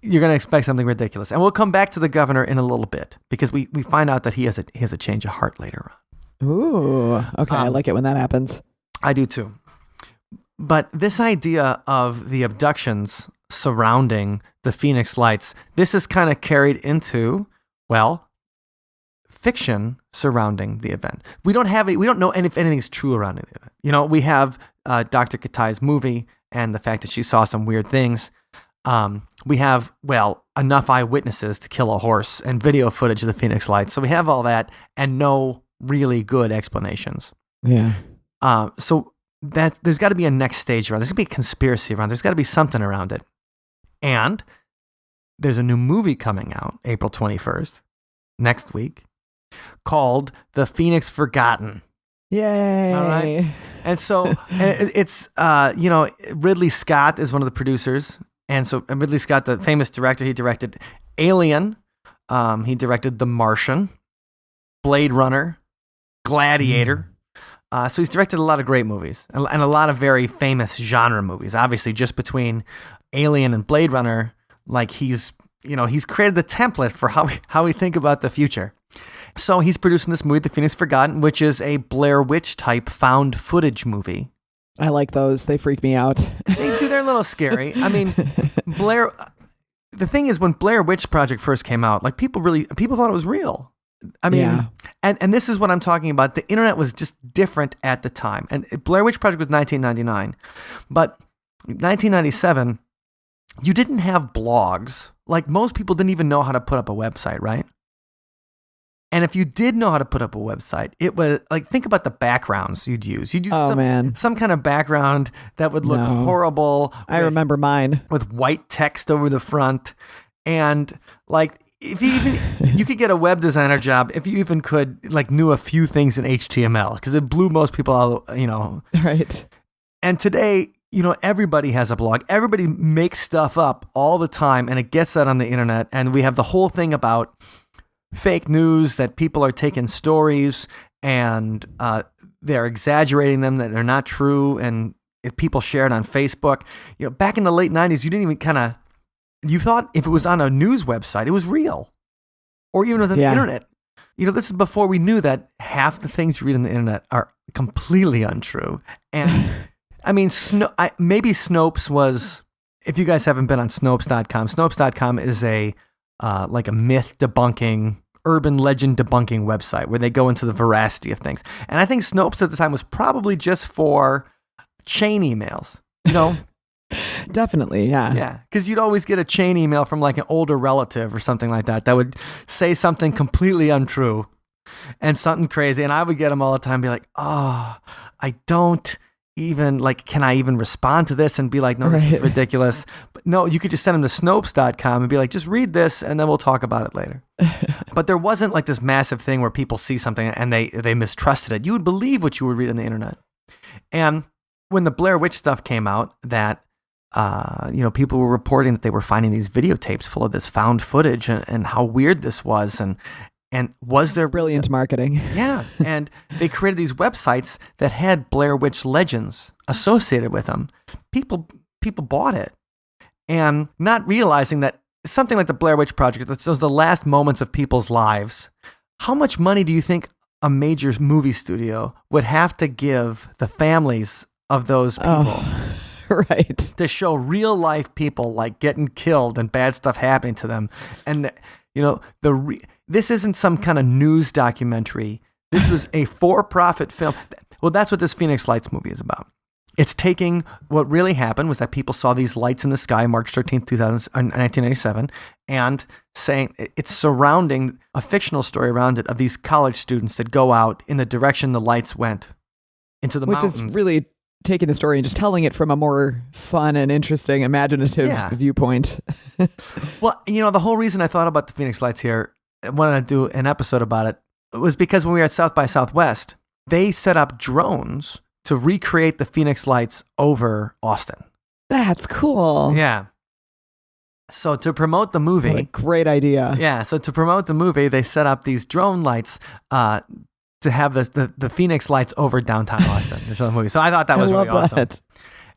Speaker 2: you're going to expect something ridiculous. And we'll come back to the governor in a little bit, because we find out that he has a change of heart later on.
Speaker 3: Ooh, okay. I like it when that happens.
Speaker 2: I do too. But this idea of the abductions surrounding the Phoenix lights, this is kind of carried into, fiction surrounding the event. We don't know if anything's true around the event. We have Dr. Katai's movie and the fact that she saw some weird things. We have, enough eyewitnesses to kill a horse and video footage of the Phoenix lights. So we have all that and no really good explanations.
Speaker 3: Yeah.
Speaker 2: So that there's got to be a next stage around. There's got to be a conspiracy around. There's got to be something around it. And there's a new movie coming out April 21st, next week, called The Phoenix Forgotten.
Speaker 3: Yay.
Speaker 2: All right. And so it's, Ridley Scott is one of the producers. And so Ridley Scott, the famous director, he directed Alien. He directed The Martian, Blade Runner, Gladiator. So he's directed a lot of great movies and a lot of very famous genre movies. Obviously, just between Alien and Blade Runner, he's created the template for how we think about the future. So he's producing this movie, The Phoenix Forgotten, which is a Blair Witch type found footage movie.
Speaker 3: I like those. They freak me out.
Speaker 2: They're a little scary. I mean, the thing is, when Blair Witch Project first came out, people thought it was real. I mean,
Speaker 3: Yeah.
Speaker 2: and this is what I'm talking about. The internet was just different at the time. And Blair Witch Project was 1999. But 1997, you didn't have blogs. Like, most people didn't even know how to put up a website, right? And if you did know how to put up a website, it was like, think about the backgrounds you'd use. You'd use some kind of background that would look horrible.
Speaker 3: I remember mine.
Speaker 2: With white text over the front. And like, if you even, you could get a web designer job if you even could, like, knew a few things in HTML, because it blew most people out, you know.
Speaker 3: Right.
Speaker 2: And today, you know, everybody has a blog. Everybody makes stuff up all the time, and it gets out on the internet. And we have the whole thing about fake news, that people are taking stories and they're exaggerating them, that they're not true. And if people share it on Facebook, you know, back in the late 90s, you didn't even you thought if it was on a news website, it was real, or even on the internet. You know, this is before we knew that half the things you read on the internet are completely untrue. And I mean, maybe Snopes was, if you guys haven't been on Snopes.com, Snopes.com is like a myth debunking, urban legend debunking website where they go into the veracity of things. And I think Snopes at the time was probably just for chain emails, you know?
Speaker 3: Definitely, yeah.
Speaker 2: Yeah, because you'd always get a chain email from like an older relative or something like that would say something completely untrue and something crazy. And I would get them all the time, be like, oh, I don't even, like, can I even respond to this and be like, no, this is ridiculous. But no, you could just send them to Snopes.com and be like, just read this and then we'll talk about it later. But there wasn't like this massive thing where people see something and they mistrusted it. You would believe what you would read on the internet. And when the Blair Witch stuff came out, that you know, people were reporting that they were finding these videotapes full of this found footage and how weird this was. And was there
Speaker 3: brilliant marketing?
Speaker 2: Yeah. And they created these websites that had Blair Witch legends associated with them. People bought it, and not realizing that something like the Blair Witch Project, that was the last moments of people's lives. How much money do you think a major movie studio would have to give the families of those people?
Speaker 3: Oh. Right.
Speaker 2: To show real life people like getting killed and bad stuff happening to them. And, you know, this isn't some kind of news documentary. This was a for-profit film. Well, that's what this Phoenix Lights movie is about. It's taking what really happened was that people saw these lights in the sky March 13th, 1997, and saying it's surrounding a fictional story around it of these college students that go out in the direction the lights went into the mountains.
Speaker 3: Which is really taking the story and just telling it from a more fun and interesting, imaginative viewpoint.
Speaker 2: Well, you know, the whole reason I thought about the Phoenix Lights here, I wanted to do an episode about it, was because when we were at South by Southwest, they set up drones to recreate the Phoenix Lights over Austin.
Speaker 3: That's cool.
Speaker 2: Yeah. So to promote the movie...
Speaker 3: What a great idea.
Speaker 2: Yeah, so to promote the movie, they set up these drone lights to have the Phoenix Lights over downtown Austin to show the movie. So I thought that was really awesome.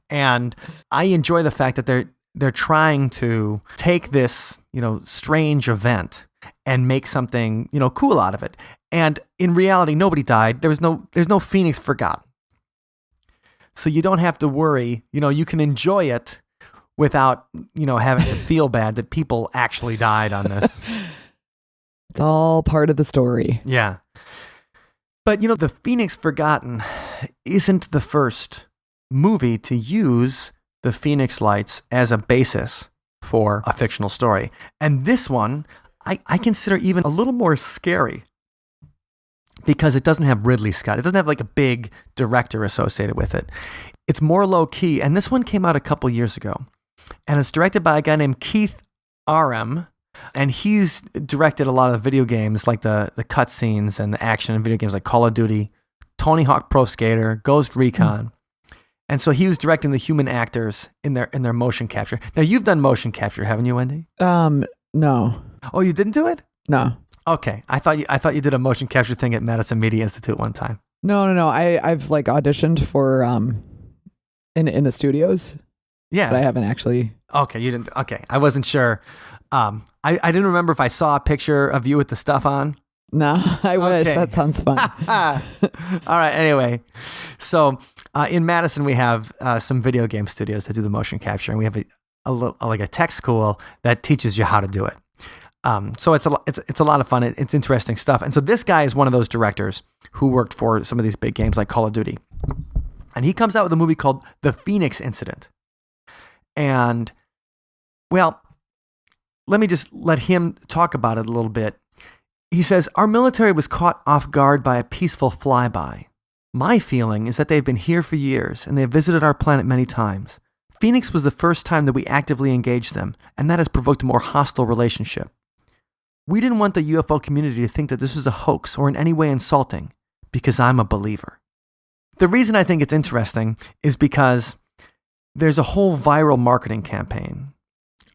Speaker 2: And I enjoy the fact that they're trying to take this, you know, strange event and make something, you know, cool out of it. And in reality, nobody died. There's no Phoenix forgotten. So you don't have to worry, you know, you can enjoy it without, you know, having to feel bad that people actually died on this.
Speaker 3: It's all part of the story.
Speaker 2: Yeah. But, you know, the Phoenix Forgotten isn't the first movie to use the Phoenix Lights as a basis for a fictional story. And this one, I consider even a little more scary because it doesn't have Ridley Scott. It doesn't have like a big director associated with it. It's more low key. And this one came out a couple years ago. And it's directed by a guy named Keith Aram. And he's directed a lot of the video games, like the cutscenes and the action in video games like Call of Duty, Tony Hawk Pro Skater, Ghost Recon. And so he was directing the human actors in their motion capture. Now, you've done motion capture, haven't you, Wendy?
Speaker 3: No.
Speaker 2: Oh, you didn't do it?
Speaker 3: No.
Speaker 2: Okay. I thought you did a motion capture thing at Madison Media Institute one time.
Speaker 3: No. I've like auditioned for in the studios.
Speaker 2: Yeah.
Speaker 3: But I haven't actually.
Speaker 2: Okay, you didn't. Okay. I wasn't sure. I didn't remember if I saw a picture of you with the stuff on.
Speaker 3: No, I wish.
Speaker 2: Okay.
Speaker 3: That sounds fun.
Speaker 2: All right. Anyway, so in Madison, we have some video game studios that do the motion capture, and we have a tech school that teaches you how to do it. So it's a lot of fun. It's interesting stuff. And so this guy is one of those directors who worked for some of these big games like Call of Duty. And he comes out with a movie called The Phoenix Incident. And, well, let me just let him talk about it a little bit. He says, our military was caught off guard by a peaceful flyby. My feeling is that they've been here for years and they have visited our planet many times. Phoenix was the first time that we actively engaged them, and that has provoked a more hostile relationship. We didn't want the UFO community to think that this was a hoax or in any way insulting, because I'm a believer. The reason I think it's interesting is because there's a whole viral marketing campaign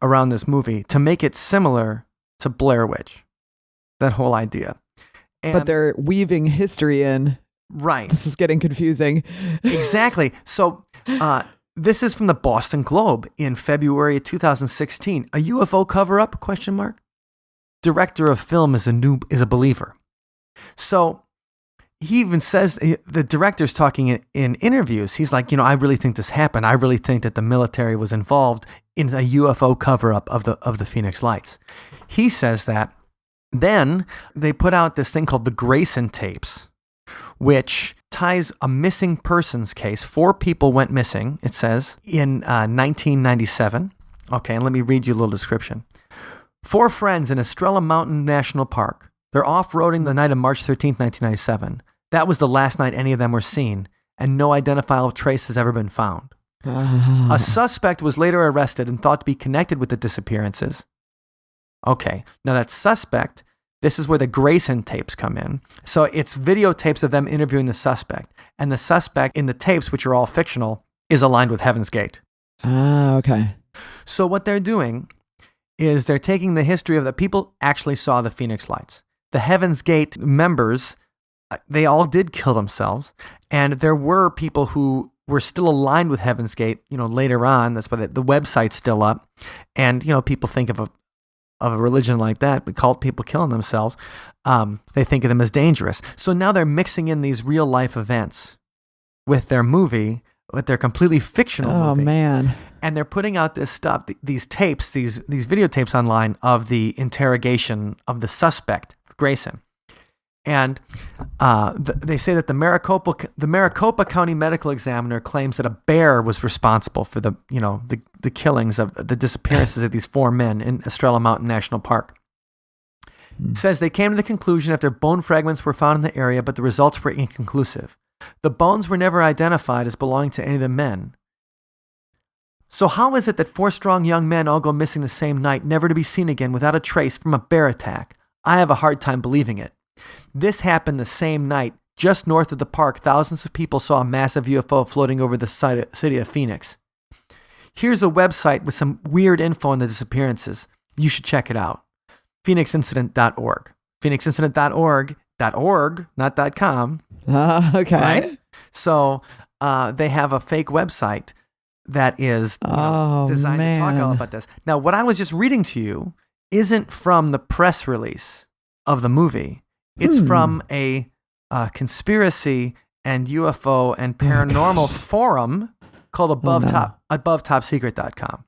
Speaker 2: around this movie to make it similar to Blair Witch. That whole idea.
Speaker 3: But they're weaving history in.
Speaker 2: Right.
Speaker 3: This is getting confusing.
Speaker 2: Exactly. So this is from the Boston Globe in February 2016. A UFO cover-up? ? Director of film is a believer. So he even says, the director's talking in interviews. He's like, I really think this happened. I really think that the military was involved in a UFO cover-up of the Phoenix Lights. He says that. Then they put out this thing called the Grayson tapes, which ties a missing persons case. 4 people went missing, it says, in 1997. Okay, and let me read you a little description. 4 friends in Estrella Mountain National Park. They're off-roading the night of March 13th, 1997. That was the last night any of them were seen, and no identifiable trace has ever been found. A suspect was later arrested and thought to be connected with the disappearances. Okay, now that suspect, this is where the Grayson tapes come in. So it's videotapes of them interviewing the suspect. And the suspect in the tapes, which are all fictional, is aligned with Heaven's Gate.
Speaker 3: Okay.
Speaker 2: So what they're doing is they're taking the history of the people actually saw the Phoenix Lights. The Heaven's Gate members, they all did kill themselves. And there were people who were still aligned with Heaven's Gate, later on. That's why the website's still up. And, people think of a religion like that, but cult people killing themselves, they think of them as dangerous. So now they're mixing in these real life events with their movie, with their completely fictional movie.
Speaker 3: Oh, man.
Speaker 2: And they're putting out this stuff, these tapes, these videotapes online of the interrogation of the suspect, Grayson. And they say that the Maricopa County medical examiner claims that a bear was responsible for the killings of the disappearances of these 4 men in Estrella Mountain National Park. Says they came to the conclusion that their bone fragments were found in the area, but the results were inconclusive. The bones were never identified as belonging to any of the men. So how is it that 4 strong young men all go missing the same night, never to be seen again without a trace from a bear attack? I have a hard time believing it. This happened the same night. Just north of the park, thousands of people saw a massive UFO floating over the city of Phoenix. Here's a website with some weird info on the disappearances. You should check it out. PhoenixIncident.org. PhoenixIncident.org, not .com.
Speaker 3: Okay.
Speaker 2: Right? So they have a fake website that is designed to talk all about this. Now, what I was just reading to you isn't from the press release of the movie. It's from a conspiracy and UFO and paranormal forum called AboveTopSecret.com.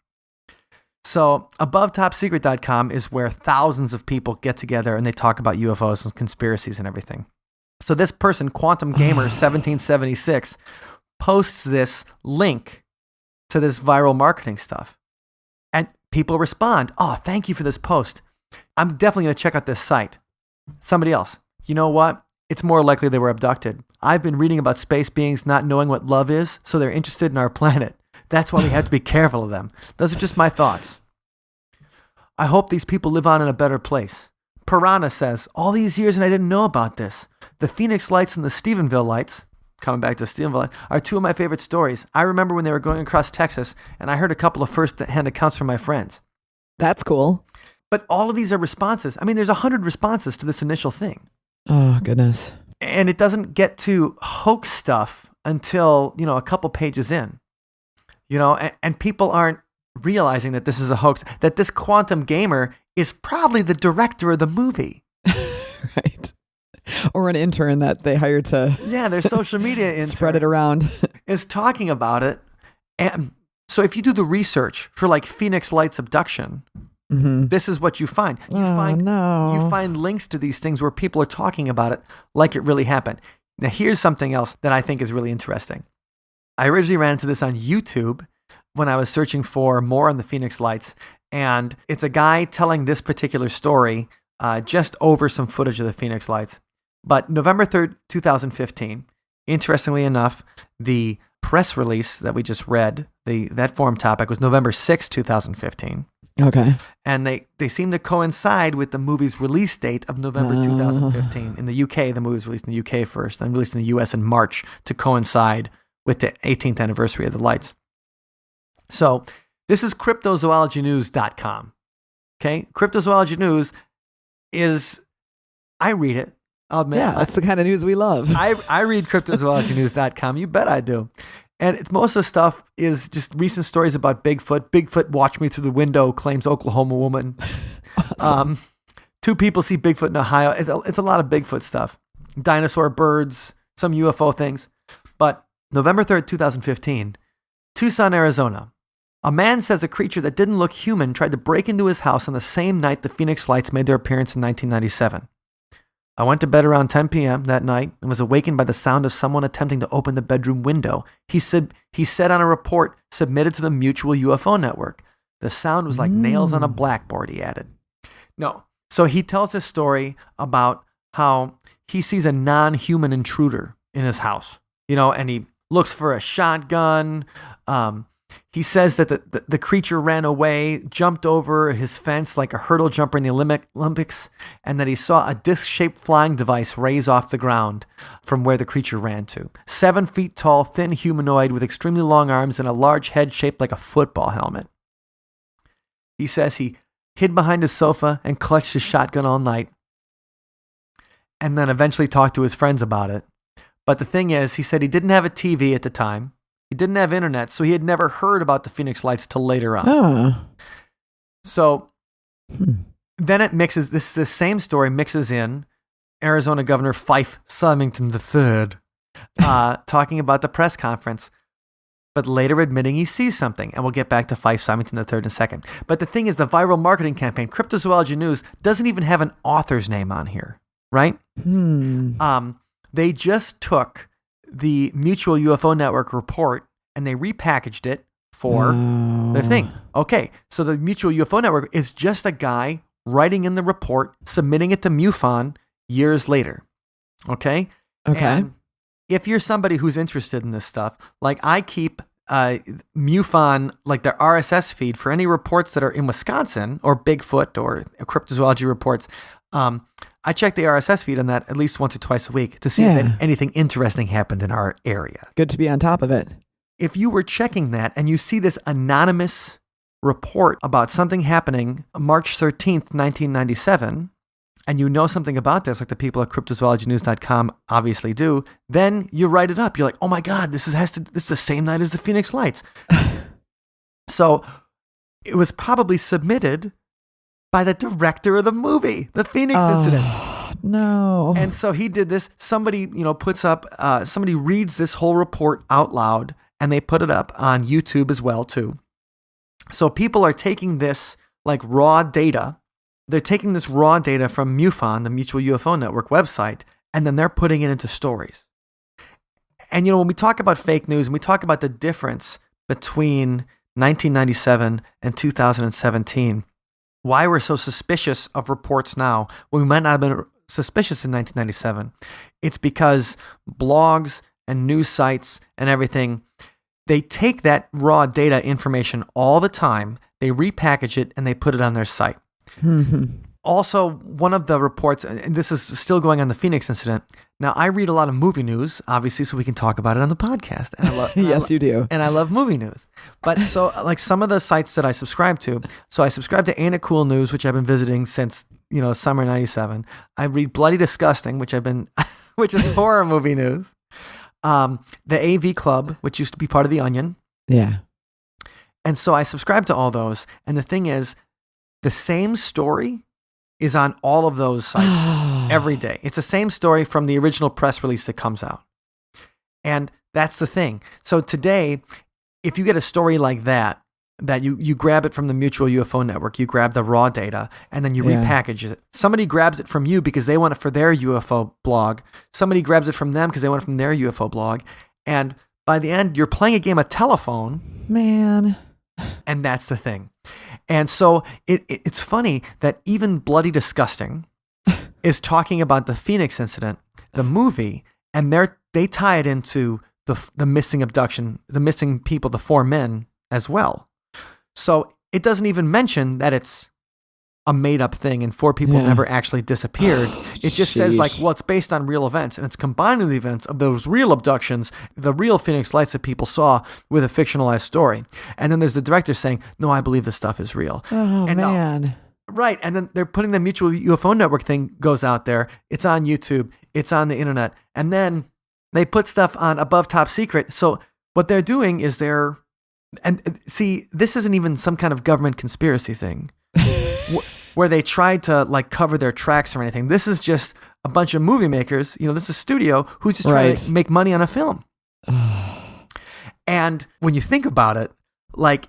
Speaker 2: So AboveTopSecret.com is where thousands of people get together and they talk about UFOs and conspiracies and everything. So this person, Quantum Gamer 1776, posts this link to this viral marketing stuff. And people respond, thank you for this post. I'm definitely going to check out this site. Somebody else, you know what? It's more likely they were abducted. I've been reading about space beings not knowing what love is, so they're interested in our planet. That's why we have to be careful of them. Those are just my thoughts. I hope these people live on in a better place. Piranha says, all these years and I didn't know about this. The Phoenix Lights and the Stephenville Lights, coming back to Stephenville, are 2 of my favorite stories. I remember when they were going across Texas, and I heard a couple of first-hand accounts from my friends.
Speaker 3: That's cool.
Speaker 2: But all of these are responses. I mean, there's 100 responses to this initial thing.
Speaker 3: Oh, goodness.
Speaker 2: And it doesn't get to hoax stuff until, a couple pages in. And people aren't realizing that this is a hoax, that this Quantum Gamer is probably the director of the movie.
Speaker 3: Right. Or an intern that they hired to
Speaker 2: their social media intern
Speaker 3: spread it around.
Speaker 2: is talking about it. And so if you do the research for like Phoenix Lights abduction, this is what you find. You find links to these things where people are talking about it like it really happened. Now, here's something else that I think is really interesting. I originally ran into this on YouTube when I was searching for more on the Phoenix Lights, and it's a guy telling this particular story just over some footage of the Phoenix Lights. But November 3rd, 2015, interestingly enough, the press release that we just read, that forum topic was November 6th, 2015.
Speaker 3: Okay.
Speaker 2: And they seem to coincide with the movie's release date of November 2015. In the UK, the movie was released in the UK first, then released in the US in March to coincide with the 18th anniversary of the lights. So this is cryptozoologynews.com. Okay? Cryptozoology News is, I read it. I'll admit,
Speaker 3: that's the kind of news we love.
Speaker 2: I read cryptozoologynews.com. You bet I do. And it's most of the stuff is just recent stories about Bigfoot. Bigfoot watched me through the window, claims Oklahoma woman. Awesome. 2 people see Bigfoot in Ohio. It's a lot of Bigfoot stuff. Dinosaur birds, some UFO things. But November 3rd, 2015, Tucson, Arizona. A man says a creature that didn't look human tried to break into his house on the same night the Phoenix Lights made their appearance in 1997. I went to bed around 10 p.m. that night and was awakened by the sound of someone attempting to open the bedroom window. He said on a report submitted to the Mutual UFO Network. The sound was like nails on a blackboard, he added. No. So he tells this story about how he sees a non-human intruder in his house, and he looks for a shotgun. He says that the creature ran away, jumped over his fence like a hurdle jumper in the Olympics, and that he saw a disc-shaped flying device raise off the ground from where the creature ran to. 7 feet tall, thin humanoid with extremely long arms and a large head shaped like a football helmet. He says he hid behind his sofa and clutched his shotgun all night, and then eventually talked to his friends about it. But the thing is, he said he didn't have a TV at the time. He didn't have internet, so he had never heard about the Phoenix Lights till later on. So then it mixes, this same story mixes in Arizona Governor Fife Symington III talking about the press conference, but later admitting he sees something. And we'll get back to Fife Symington III in a second. But the thing is, the viral marketing campaign, Cryptozoology News, doesn't even have an author's name on here, right? They just took the Mutual UFO Network report and they repackaged it for the thing. Okay, so the Mutual UFO Network is just a guy writing in the report, submitting it to MUFON years later. Okay? And if you're somebody who's interested in this stuff, like I keep MUFON, like their RSS feed for any reports that are in Wisconsin or Bigfoot or cryptozoology reports. I check the RSS feed on that at least once or twice a week to see if anything interesting happened in our area.
Speaker 3: Good to be on top of it.
Speaker 2: If you were checking that and you see this anonymous report about something happening March 13th, 1997, and you know something about this, like the people at cryptozoologynews.com obviously do, then you write it up. You're like, oh my God, this is the same night as the Phoenix Lights. So it was probably submitted by the director of the movie, the Phoenix Incident.
Speaker 3: No.
Speaker 2: And so he did this. Somebody, puts up, somebody reads this whole report out loud, and they put it up on YouTube as well, too. So people are taking this like raw data. They're taking this raw data from MUFON, the Mutual UFO Network website, and then they're putting it into stories. And, when we talk about fake news and we talk about the difference between 1997 and 2017, why we're so suspicious of reports now when we might not have been suspicious in 1997, it's because blogs and news sites and everything, they take that raw data information all the time, they repackage it, and they put it on their site. Also, one of the reports, and this is still going on the Phoenix Incident. Now, I read a lot of movie news, obviously, so we can talk about it on the podcast. And
Speaker 3: Yes, you do.
Speaker 2: And I love movie news. But so, like some of the sites that I subscribe to, so I subscribe to Ain't It Cool News, which I've been visiting since, summer 97. I read Bloody Disgusting, which is horror movie news. The AV Club, which used to be part of The Onion.
Speaker 3: Yeah.
Speaker 2: And so I subscribe to all those. And the thing is, the same story is on all of those sites every day. It's the same story from the original press release that comes out. And that's the thing. So today, if you get a story like that, that you grab it from the Mutual UFO Network, you grab the raw data, and then you repackage it. Somebody grabs it from you because they want it for their UFO blog. Somebody grabs it from them because they want it from their UFO blog. And by the end, you're playing a game of telephone.
Speaker 3: Man.
Speaker 2: And that's the thing. And so it's funny that even Bloody Disgusting is talking about the Phoenix incident, the movie, and they tie it into the missing abduction, the missing people, the 4 men as well. So it doesn't even mention that it's a made-up thing and 4 people never actually disappeared. It just says like, well, it's based on real events, and it's combining the events of those real abductions, the real Phoenix Lights that people saw, with a fictionalized story. And then there's the director saying, no, I believe this stuff is real.
Speaker 3: Oh,
Speaker 2: and
Speaker 3: man.
Speaker 2: Right. And then they're putting the Mutual UFO Network thing goes out there. It's on YouTube. It's on the internet. And then they put stuff on Above Top Secret. So what they're doing is and see, this isn't even some kind of government conspiracy thing where they tried to like cover their tracks or anything. This is just a bunch of movie makers. This is a studio who's just trying to make money on a film. And when you think about it, like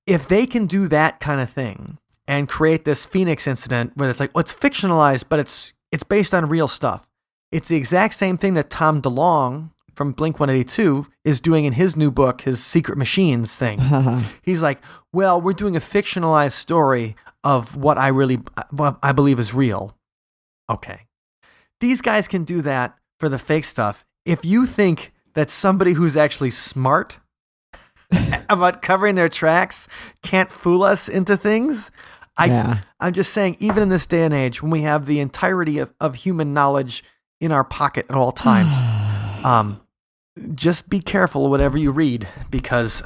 Speaker 2: if they can do that kind of thing and create this Phoenix incident where it's like, well, it's fictionalized, but it's based on real stuff. It's the exact same thing that Tom DeLonge from Blink-182 is doing in his new book, his Secret Machines thing. He's like, well, we're doing a fictionalized story of what I believe is real. Okay. These guys can do that for the fake stuff. If you think that somebody who's actually smart about covering their tracks can't fool us into things, I'm just saying, even in this day and age, when we have the entirety of human knowledge in our pocket at all times, just be careful whatever you read, because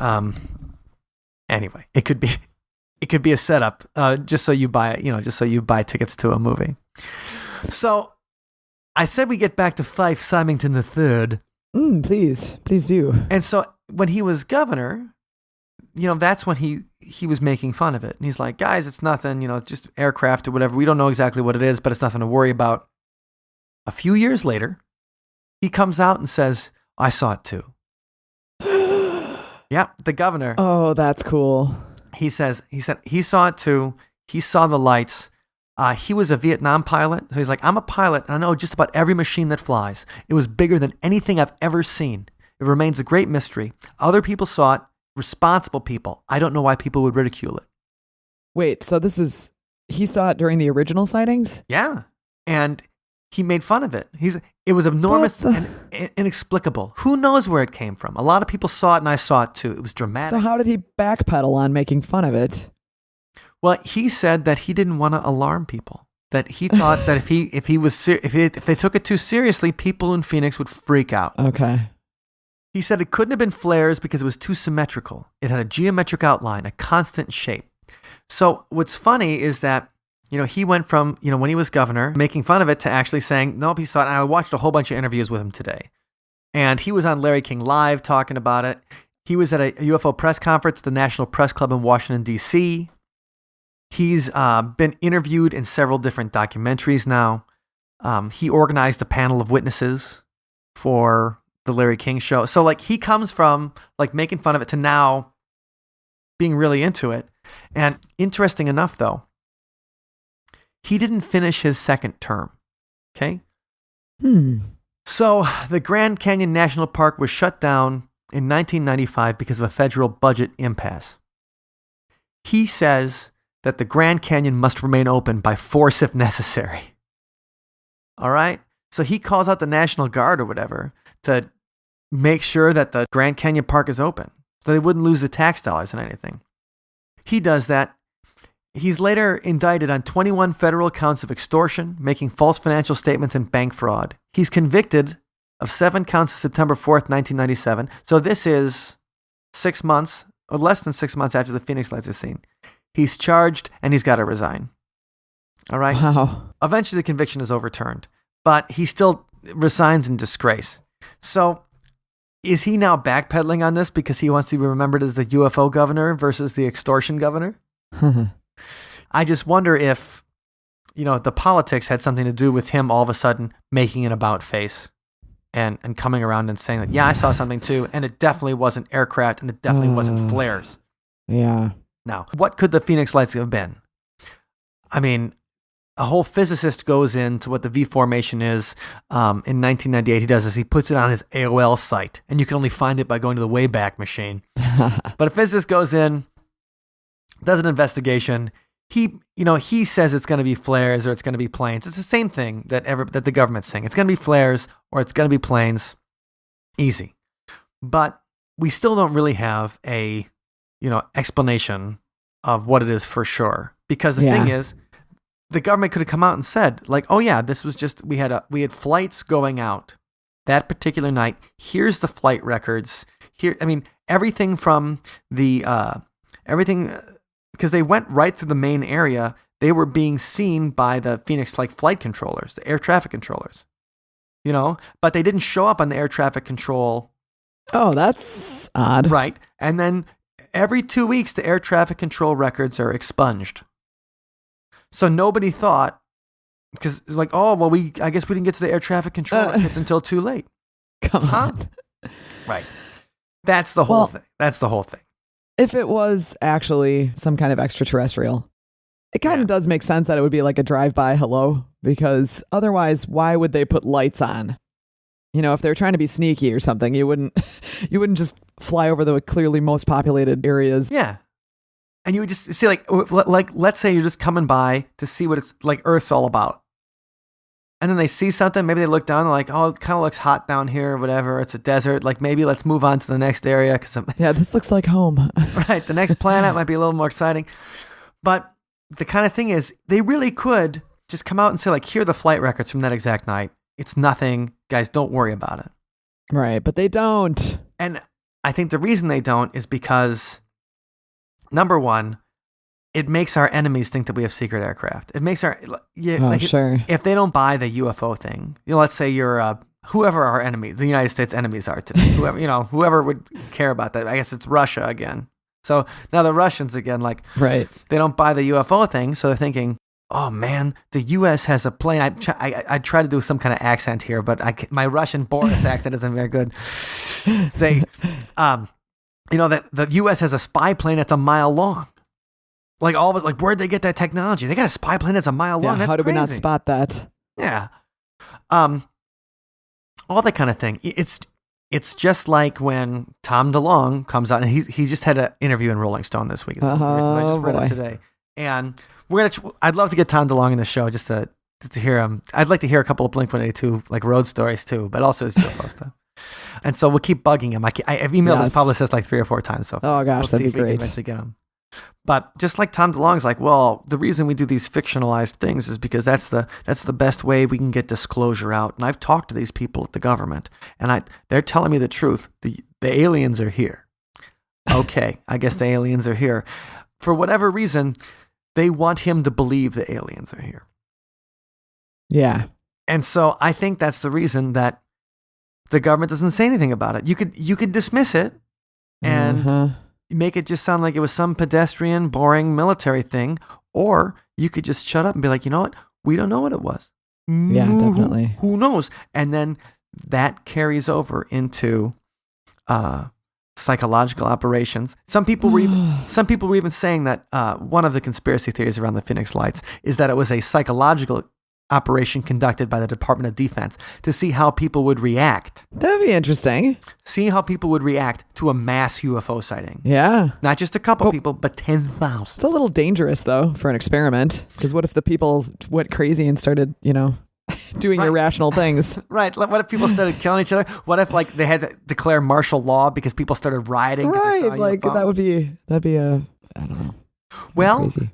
Speaker 2: anyway, it could be a setup, just so you buy tickets to a movie. So I said we get back to Fife Symington III.
Speaker 3: Please do.
Speaker 2: And so when he was governor, that's when he was making fun of it. And he's like, guys, it's nothing, it's just aircraft or whatever. We don't know exactly what it is, but it's nothing to worry about. A few years later, he comes out and says, I saw it too. Yeah, the governor.
Speaker 3: Oh, that's cool.
Speaker 2: He said he saw it too. He saw the lights. He was a Vietnam pilot. So he's like, I'm a pilot, and I know just about every machine that flies. It was bigger than anything I've ever seen. It remains a great mystery. Other people saw it, responsible people. I don't know why people would ridicule it.
Speaker 3: Wait, so he saw it during the original sightings?
Speaker 2: Yeah. And he made fun of it. It was enormous and inexplicable. Who knows where it came from? A lot of people saw it, and I saw it too. It was dramatic.
Speaker 3: So how did he backpedal on making fun of it?
Speaker 2: Well, he said that he didn't want to alarm people. That he thought that if they took it too seriously, people in Phoenix would freak out.
Speaker 3: Okay.
Speaker 2: He said it couldn't have been flares because it was too symmetrical. It had a geometric outline, a constant shape. So what's funny is that, he went from, when he was governor, making fun of it, to actually saying, nope, he saw it. And I watched a whole bunch of interviews with him today. And he was on Larry King Live talking about it. He was at a UFO press conference at the National Press Club in Washington, D.C. He's been interviewed in several different documentaries now. He organized a panel of witnesses for the Larry King show. So he comes from making fun of it to now being really into it. And interesting enough, though, he didn't finish his second term. Okay? So the Grand Canyon National Park was shut down in 1995 because of a federal budget impasse. He says that the Grand Canyon must remain open by force if necessary. All right? So he calls out the National Guard or whatever to make sure that the Grand Canyon Park is open so they wouldn't lose the tax dollars and anything. He does that. He's later indicted on 21 federal counts of extortion, making false financial statements, and bank fraud. He's convicted of 7 counts of September 4th, 1997. So this is 6 months, or less than 6 months after the Phoenix Lights are seen. He's charged, and he's got to resign. All right?
Speaker 3: Wow.
Speaker 2: Eventually, the conviction is overturned, but he still resigns in disgrace. So is he now backpedaling on this because he wants to be remembered as the UFO governor versus the extortion governor? I just wonder if, the politics had something to do with him all of a sudden making an about face and coming around and saying that, yeah, I saw something too, and it definitely wasn't aircraft, and it definitely wasn't flares.
Speaker 3: Yeah.
Speaker 2: Now, what could the Phoenix Lights have been? I mean, a whole physicist goes into what the V formation is. In 1998, he does this. He puts it on his AOL site, and you can only find it by going to the Wayback Machine. But a physicist goes in, does an investigation. He says it's going to be flares or it's going to be planes. It's the same thing that the government's saying. It's going to be flares or it's going to be planes. Easy. But we still don't really have a, explanation of what it is for sure. Because the thing is, the government could have come out and said, like, oh yeah, this was just, we had flights going out that particular night. Here's the flight records. Here, I mean, everything from because they went right through the main area. They were being seen by the Phoenix flight controllers, the air traffic controllers, but they didn't show up on the air traffic control.
Speaker 3: Oh, that's odd.
Speaker 2: Right. And then every 2 weeks, the air traffic control records are expunged. So nobody thought, because it's like, oh, well, I guess we didn't get to the air traffic control records until too late.
Speaker 3: Come on.
Speaker 2: Right. That's the whole thing. That's the whole thing.
Speaker 3: If it was actually some kind of extraterrestrial, it kind of does make sense that it would be like a drive-by hello, because otherwise, why would they put lights on? If they're trying to be sneaky or something, you wouldn't just fly over the clearly most populated areas.
Speaker 2: Yeah. And you would just see, like let's say you're just coming by to see what it's like Earth's all about. And then they see something, maybe they look down, they're like, oh, it kind of looks hot down here or whatever. It's a desert. Like, maybe let's move on to the next area.
Speaker 3: This looks like home.
Speaker 2: Right. The next planet might be a little more exciting. But the kind of thing is, they really could just come out and say, like, here are the flight records from that exact night. It's nothing. Guys, don't worry about it.
Speaker 3: Right. But they don't.
Speaker 2: And I think the reason they don't is because, number one, it makes our enemies think that we have secret aircraft. It makes sure. If they don't buy the UFO thing, let's say you're whoever our enemies, the United States enemies are today, whoever would care about that. I guess it's Russia again. So now the Russians again,
Speaker 3: right.
Speaker 2: They don't buy the UFO thing, so they're thinking, oh man, the U.S. has a plane. I try to do some kind of accent here, but my Russian Boris accent isn't very good. Say, that the U.S. has a spy plane that's a mile long. Like, all of it, like, where'd they get that technology? They got a spy plane that's a mile long. That's
Speaker 3: how did
Speaker 2: crazy.
Speaker 3: we not spot that?
Speaker 2: Yeah. All that kind of thing. It's just like when Tom DeLonge comes out, and he just had an interview in Rolling Stone this week. I just read it today. And I'd love to get Tom DeLonge in the show just to hear him. I'd like to hear a couple of Blink-182 like road stories too, but also his UFO stuff. And so we'll keep bugging him. I've emailed his publicist like 3 or 4 times so far.
Speaker 3: Oh gosh,
Speaker 2: that'd
Speaker 3: be great.
Speaker 2: We can eventually get him. But just like Tom DeLonge's like, well, the reason we do these fictionalized things is because that's the best way we can get disclosure out. And I've talked to these people at the government, and they're telling me the truth. The aliens are here. Okay, I guess the aliens are here. For whatever reason, they want him to believe the aliens are here.
Speaker 3: Yeah.
Speaker 2: And so I think that's the reason that the government doesn't say anything about it. You could dismiss it and make it just sound like it was some pedestrian, boring military thing, or you could just shut up and be like, you know what? We don't know what it was.
Speaker 3: Yeah, definitely.
Speaker 2: Who knows? And then that carries over into psychological operations. Some people were even saying that one of the conspiracy theories around the Phoenix Lights is that it was a psychological operation conducted by the Department of Defense to see how people would react.
Speaker 3: That'd be interesting.
Speaker 2: See how people would react to a mass UFO sighting.
Speaker 3: Yeah.
Speaker 2: Not just a couple people, but 10,000.
Speaker 3: It's a little dangerous, though, for an experiment. Because what if the people went crazy and started, doing irrational things?
Speaker 2: Right. What if people started killing each other? What if they had to declare martial law because people started rioting?
Speaker 3: Right. That'd be I don't know.
Speaker 2: Well,
Speaker 3: crazy.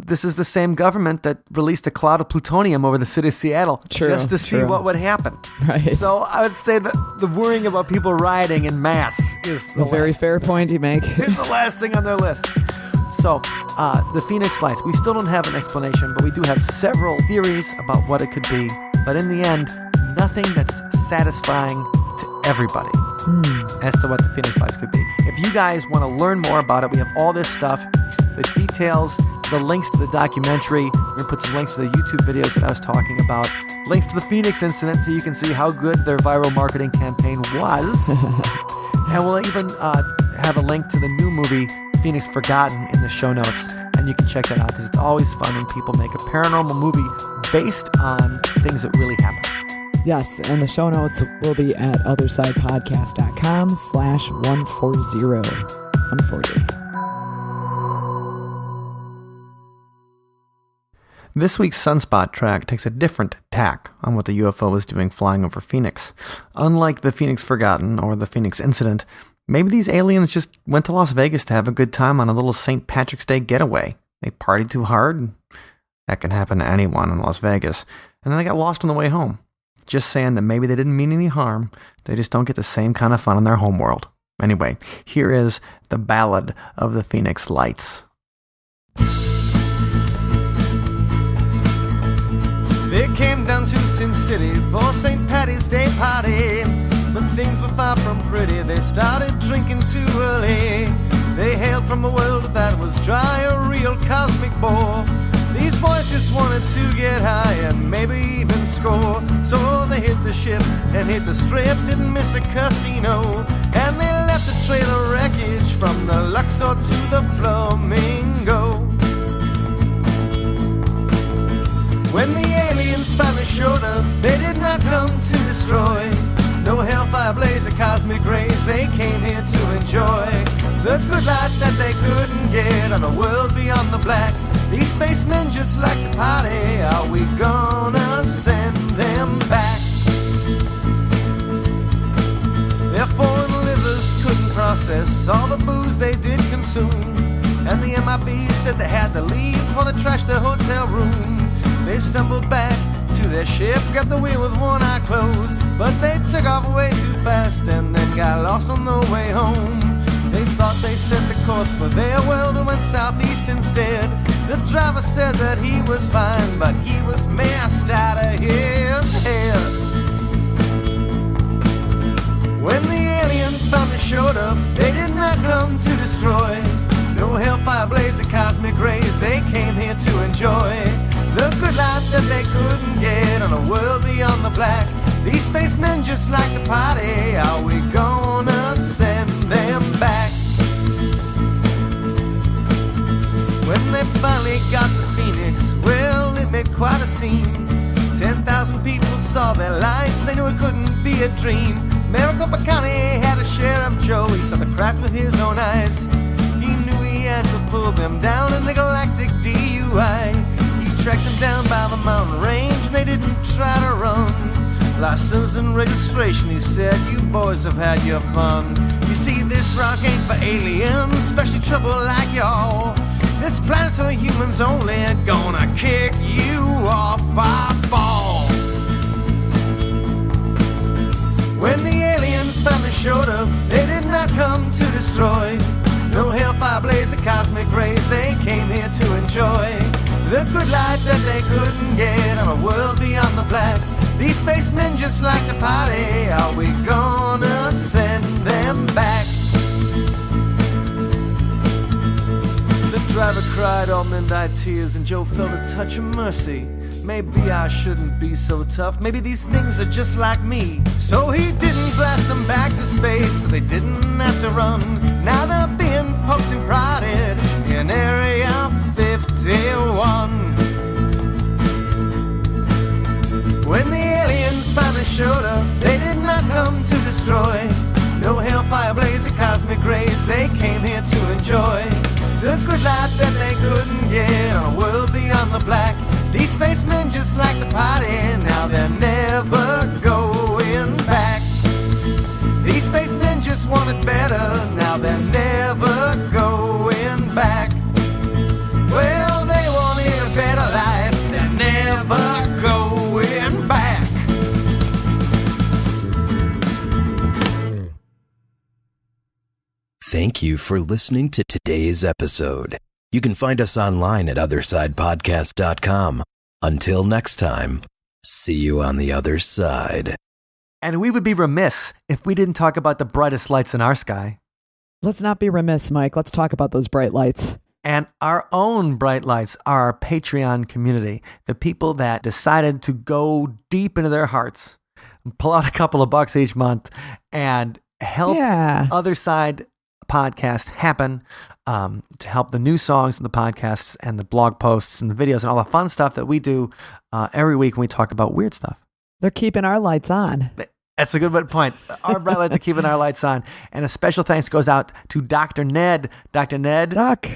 Speaker 2: This is the same government that released a cloud of plutonium over the city of Seattle just to see what would happen.
Speaker 3: Right.
Speaker 2: So I would say that the worrying about people rioting in mass is
Speaker 3: a very fair point you make.
Speaker 2: Is the last thing on their list. So the Phoenix Lights, we still don't have an explanation, but we do have several theories about what it could be. But in the end, nothing that's satisfying to everybody as to what the Phoenix Lights could be. If you guys want to learn more about it, we have all this stuff, the details, the links to the documentary. We're going to put some links to the YouTube videos that I was talking about, links to the Phoenix incident so you can see how good their viral marketing campaign was. And we'll even have a link to the new movie, Phoenix Forgotten, in the show notes, and you can check that out because it's always fun when people make a paranormal movie based on things that really happened.
Speaker 3: Yes, and the show notes will be at othersidepodcast.com/140. 140.
Speaker 2: This week's Sunspot track takes a different tack on what the UFO was doing flying over Phoenix. Unlike the Phoenix Forgotten or the Phoenix Incident, maybe these aliens just went to Las Vegas to have a good time on a little St. Patrick's Day getaway. They partied too hard. That can happen to anyone in Las Vegas. And then they got lost on the way home. Just saying that maybe they didn't mean any harm. They just don't get the same kind of fun in their homeworld. Anyway, here is the Ballad of the Phoenix Lights.
Speaker 4: They came down to Sin City for St. Patty's Day party, but things were far from pretty. They started drinking too early. They hailed from a world that was dry, a real cosmic bore. These boys just wanted to get high and maybe even score. So they hit the ship and hit the strip, didn't miss a casino. And they left a trail of wreckage from the Luxor to the Flamingo. When the aliens finally showed up, they did not come to destroy. No hellfire blaze of cosmic rays, they came here to enjoy the good life that they couldn't get on a world beyond the black. These spacemen just like to party. Are we gonna send them back? Their foreign livers couldn't process all the booze they did consume, and the MIB said they had to leave while they trashed their hotel room. They stumbled back to their ship, grabbed the wheel with one eye closed, but they took off way too fast and then got lost on the way home. They thought they set the course for their world and went southeast instead. The driver said that he was fine, but he was messed out of his head. When the aliens finally showed up, they did not come to destroy. No hellfire blaze of cosmic rays, they came here to enjoy the good life that they couldn't get on a world beyond the black. These spacemen just like to party. Are we gonna send them back? When they finally got to Phoenix, well, it made quite a scene. 10,000 people saw their lights, they knew it couldn't be a dream. Maricopa County had a Sheriff Joe, he saw the craft with his own eyes. He knew he had to pull them down in the galactic DUI. He tracked them down by the mountain range, and they didn't try to run. License and registration, he said, you boys have had your fun. You see, this rock ain't for aliens, especially trouble like y'all. This planet's for humans only, gonna kick you off our ball. When the aliens finally showed up, they did not come to destroy. No hellfire blaze of cosmic rays, they came here to enjoy the good life that they couldn't get on a world beyond the black. These spacemen just like to party. Are we gonna send them back? The driver cried all midnight tears, and Joe felt a touch of mercy. Maybe I shouldn't be so tough. Maybe these things are just like me. So he didn't blast them back to space, so they didn't have to run. Now they're being poked and prodded in Area 51. When the aliens finally showed up, they did not come to destroy. No hellfire blaze of cosmic rays, they came here to enjoy the good life that they couldn't get on a world beyond the black. These spacemen just like to party, now they're never going back. These spacemen just wanted better, now they're never going back. Well, they wanted a better life, they're never going back.
Speaker 1: Thank you for listening to today's episode. You can find us online at othersidepodcast.com. Until next time, see you on the other side.
Speaker 2: And we would be remiss if we didn't talk about the brightest lights in our sky.
Speaker 3: Let's not be remiss, Mike. Let's talk about those bright lights.
Speaker 2: And our own bright lights are our Patreon community, the people that decided to go deep into their hearts and pull out a couple of bucks each month and help Other Side podcast happen, to help the new songs and the podcasts and the blog posts and the videos and all the fun stuff that we do every week when we talk about weird stuff.
Speaker 3: They're keeping our lights on.
Speaker 2: That's a good point. Our bright lights are keeping our lights on. And a special thanks goes out to Dr. Ned. Dr. Ned.
Speaker 3: Doc.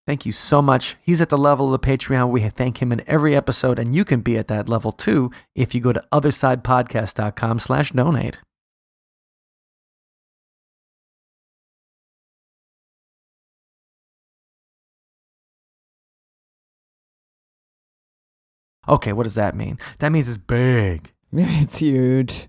Speaker 2: Thank you so much. He's at the level of the Patreon. We thank him in every episode, and you can be at that level too if you go to othersidepodcast.com/donate. Okay, what does that mean? That means it's big.
Speaker 3: It's huge.